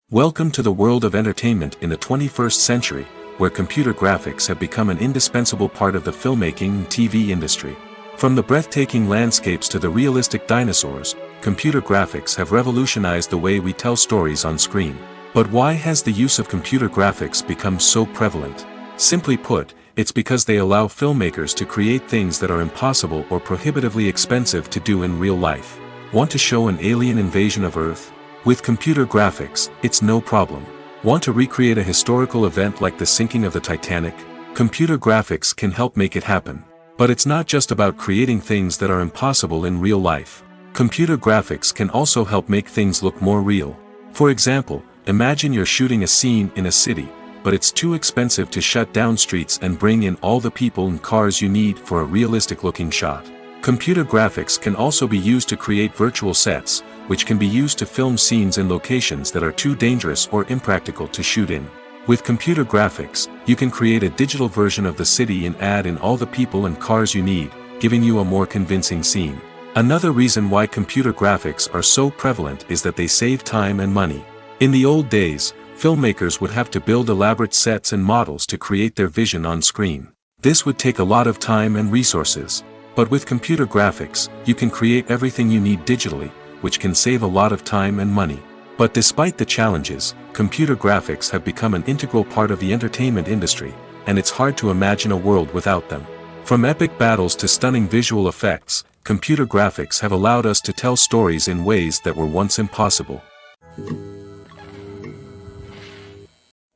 Welcome to the world of entertainment in the 21st century, where computer graphics have become an indispensable part of the filmmaking and TV industry. From the breathtaking landscapes to the realistic dinosaurs, computer graphics have revolutionized the way we tell stories on screen. But why has the use of computer graphics become so prevalent? Simply put, it's because they allow filmmakers to create things that are impossible or prohibitively expensive to do in real life. Want to show an alien invasion of Earth? With computer graphics, it's no problem. Want to recreate a historical event like the sinking of the Titanic? Computer graphics can help make it happen. But it's not just about creating things that are impossible in real life. Computer graphics can also help make things look more real. For example, imagine you're shooting a scene in a city, but it's too expensive to shut down streets and bring in all the people and cars you need for a realistic-looking shot. Computer graphics can also be used to create virtual sets, which can be used to film scenes in locations that are too dangerous or impractical to shoot in. With computer graphics, you can create a digital version of the city and add in all the people and cars you need, giving you a more convincing scene. Another reason why computer graphics are so prevalent is that they save time and money. In the old days, filmmakers would have to build elaborate sets and models to create their vision on screen. This would take a lot of time and resources. But with computer graphics, you can create everything you need digitally, which can save a lot of time and money. But despite the challenges, computer graphics have become an integral part of the entertainment industry, and it's hard to imagine a world without them. From epic battles to stunning visual effects, computer graphics have allowed us to tell stories in ways that were once impossible.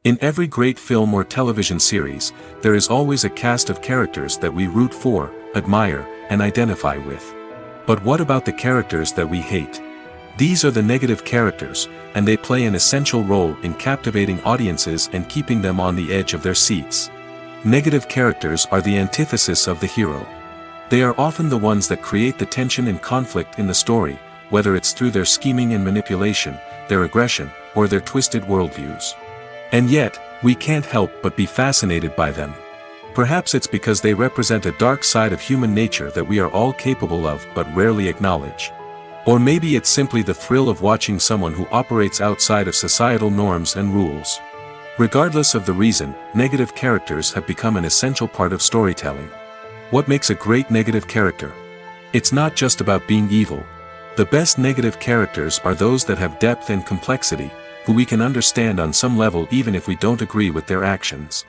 In every great film or television series, there is always a cast of characters that we root for, admire, and identify with. But what about the characters that we hate? These are the negative characters, and they play an essential role in captivating audiences and keeping them on the edge of their seats. Negative characters are the antithesis of the hero. They are often the ones that create the tension and conflict in the story, whether it's through their scheming and manipulation, their aggression, or their twisted worldviews. And yet, we can't help but be fascinated by them. Perhaps it's because they represent a dark side of human nature that we are all capable of but rarely acknowledge. Or maybe it's simply the thrill of watching someone who operates outside of societal norms and rules. Regardless of the reason, negative characters have become an essential part of storytelling. What makes a great negative character? It's not just about being evil. The best negative characters are those that have depth and complexity, who we can understand on some level even if we don't agree with their actions.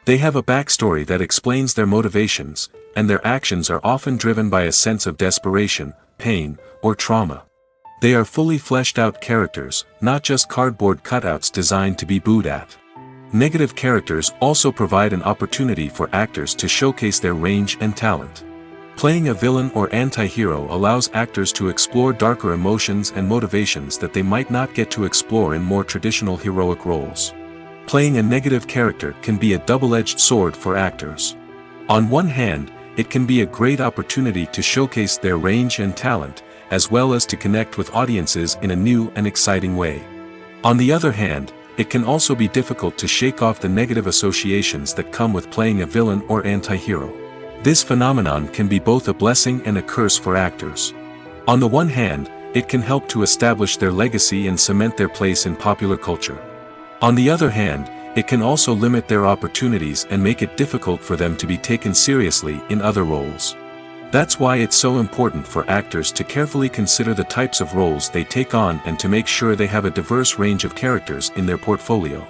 They have a backstory that explains their motivations, and their actions are often driven by a sense of desperation, pain, or trauma. They are fully fleshed out characters, not just cardboard cutouts designed to be booed at. Negative characters also provide an opportunity for actors to showcase their range and talent. Playing a villain or anti-hero allows actors to explore darker emotions and motivations that they might not get to explore in more traditional heroic roles. Playing a negative character can be a double-edged sword for actors. On one hand, it can be a great opportunity to showcase their range and talent, as well as to connect with audiences in a new and exciting way. On the other hand, it can also be difficult to shake off the negative associations that come with playing a villain or anti-hero. This phenomenon can be both a blessing and a curse for actors. On the one hand, it can help to establish their legacy and cement their place in popular culture. On the other hand, it can also limit their opportunities and make it difficult for them to be taken seriously in other roles. That's why it's so important for actors to carefully consider the types of roles they take on and to make sure they have a diverse range of characters in their portfolio.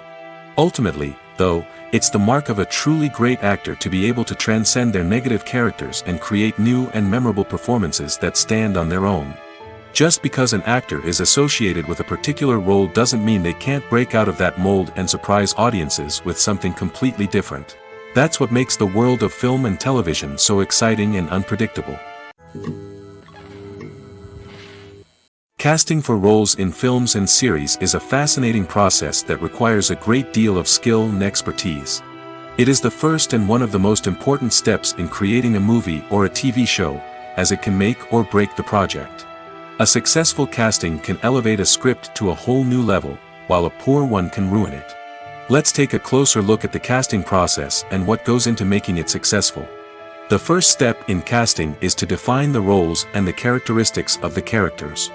Ultimately, though, it's the mark of a truly great actor to be able to transcend their negative characters and create new and memorable performances that stand on their own. Just because an actor is associated with a particular role doesn't mean they can't break out of that mold and surprise audiences with something completely different. That's what makes the world of film and television so exciting and unpredictable. Casting for roles in films and series is a fascinating process that requires a great deal of skill and expertise. It is the first and one of the most important steps in creating a movie or a TV show, as it can make or break the project. A successful casting can elevate a script to a whole new level, while a poor one can ruin it. Let's take a closer look at the casting process and what goes into making it successful. The first step in casting is to define the roles and the characteristics of the characters.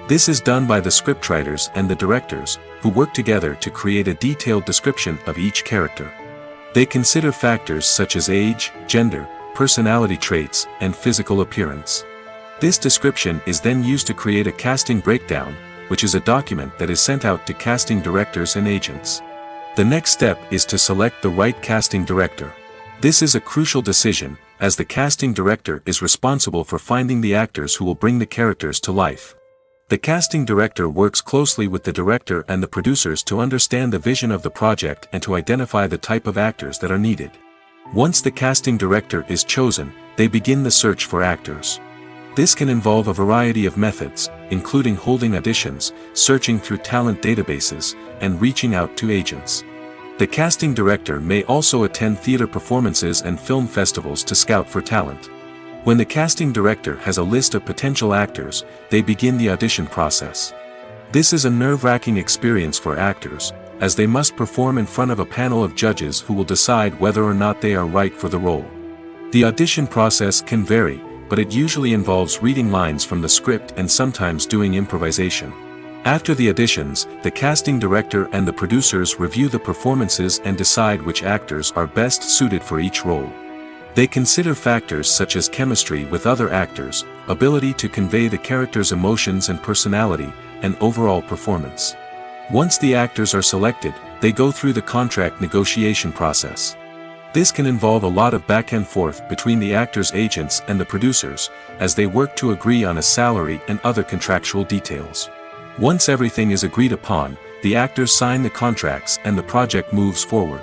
This is done by the scriptwriters and the directors, who work together to create a detailed description of each character. They consider factors such as age, gender, personality traits, and physical appearance. This description is then used to create a casting breakdown, which is a document that is sent out to casting directors and agents. The next step is to select the right casting director. This is a crucial decision, as the casting director is responsible for finding the actors who will bring the characters to life. The casting director works closely with the director and the producers to understand the vision of the project and to identify the type of actors that are needed. Once the casting director is chosen, they begin the search for actors. This can involve a variety of methods, including holding auditions, searching through talent databases, and reaching out to agents. The casting director may also attend theater performances and film festivals to scout for talent. When the casting director has a list of potential actors, they begin the audition process. This is a nerve-wracking experience for actors, as they must perform in front of a panel of judges who will decide whether or not they are right for the role. The audition process can vary, but it usually involves reading lines from the script and sometimes doing improvisation. After the auditions, the casting director and the producers review the performances and decide which actors are best suited for each role. They consider factors such as chemistry with other actors, ability to convey the character's emotions and personality, and overall performance. Once the actors are selected, they go through the contract negotiation process. This can involve a lot of back and forth between the actors' agents and the producers, as they work to agree on a salary and other contractual details. Once everything is agreed upon, the actors sign the contracts and the project moves forward.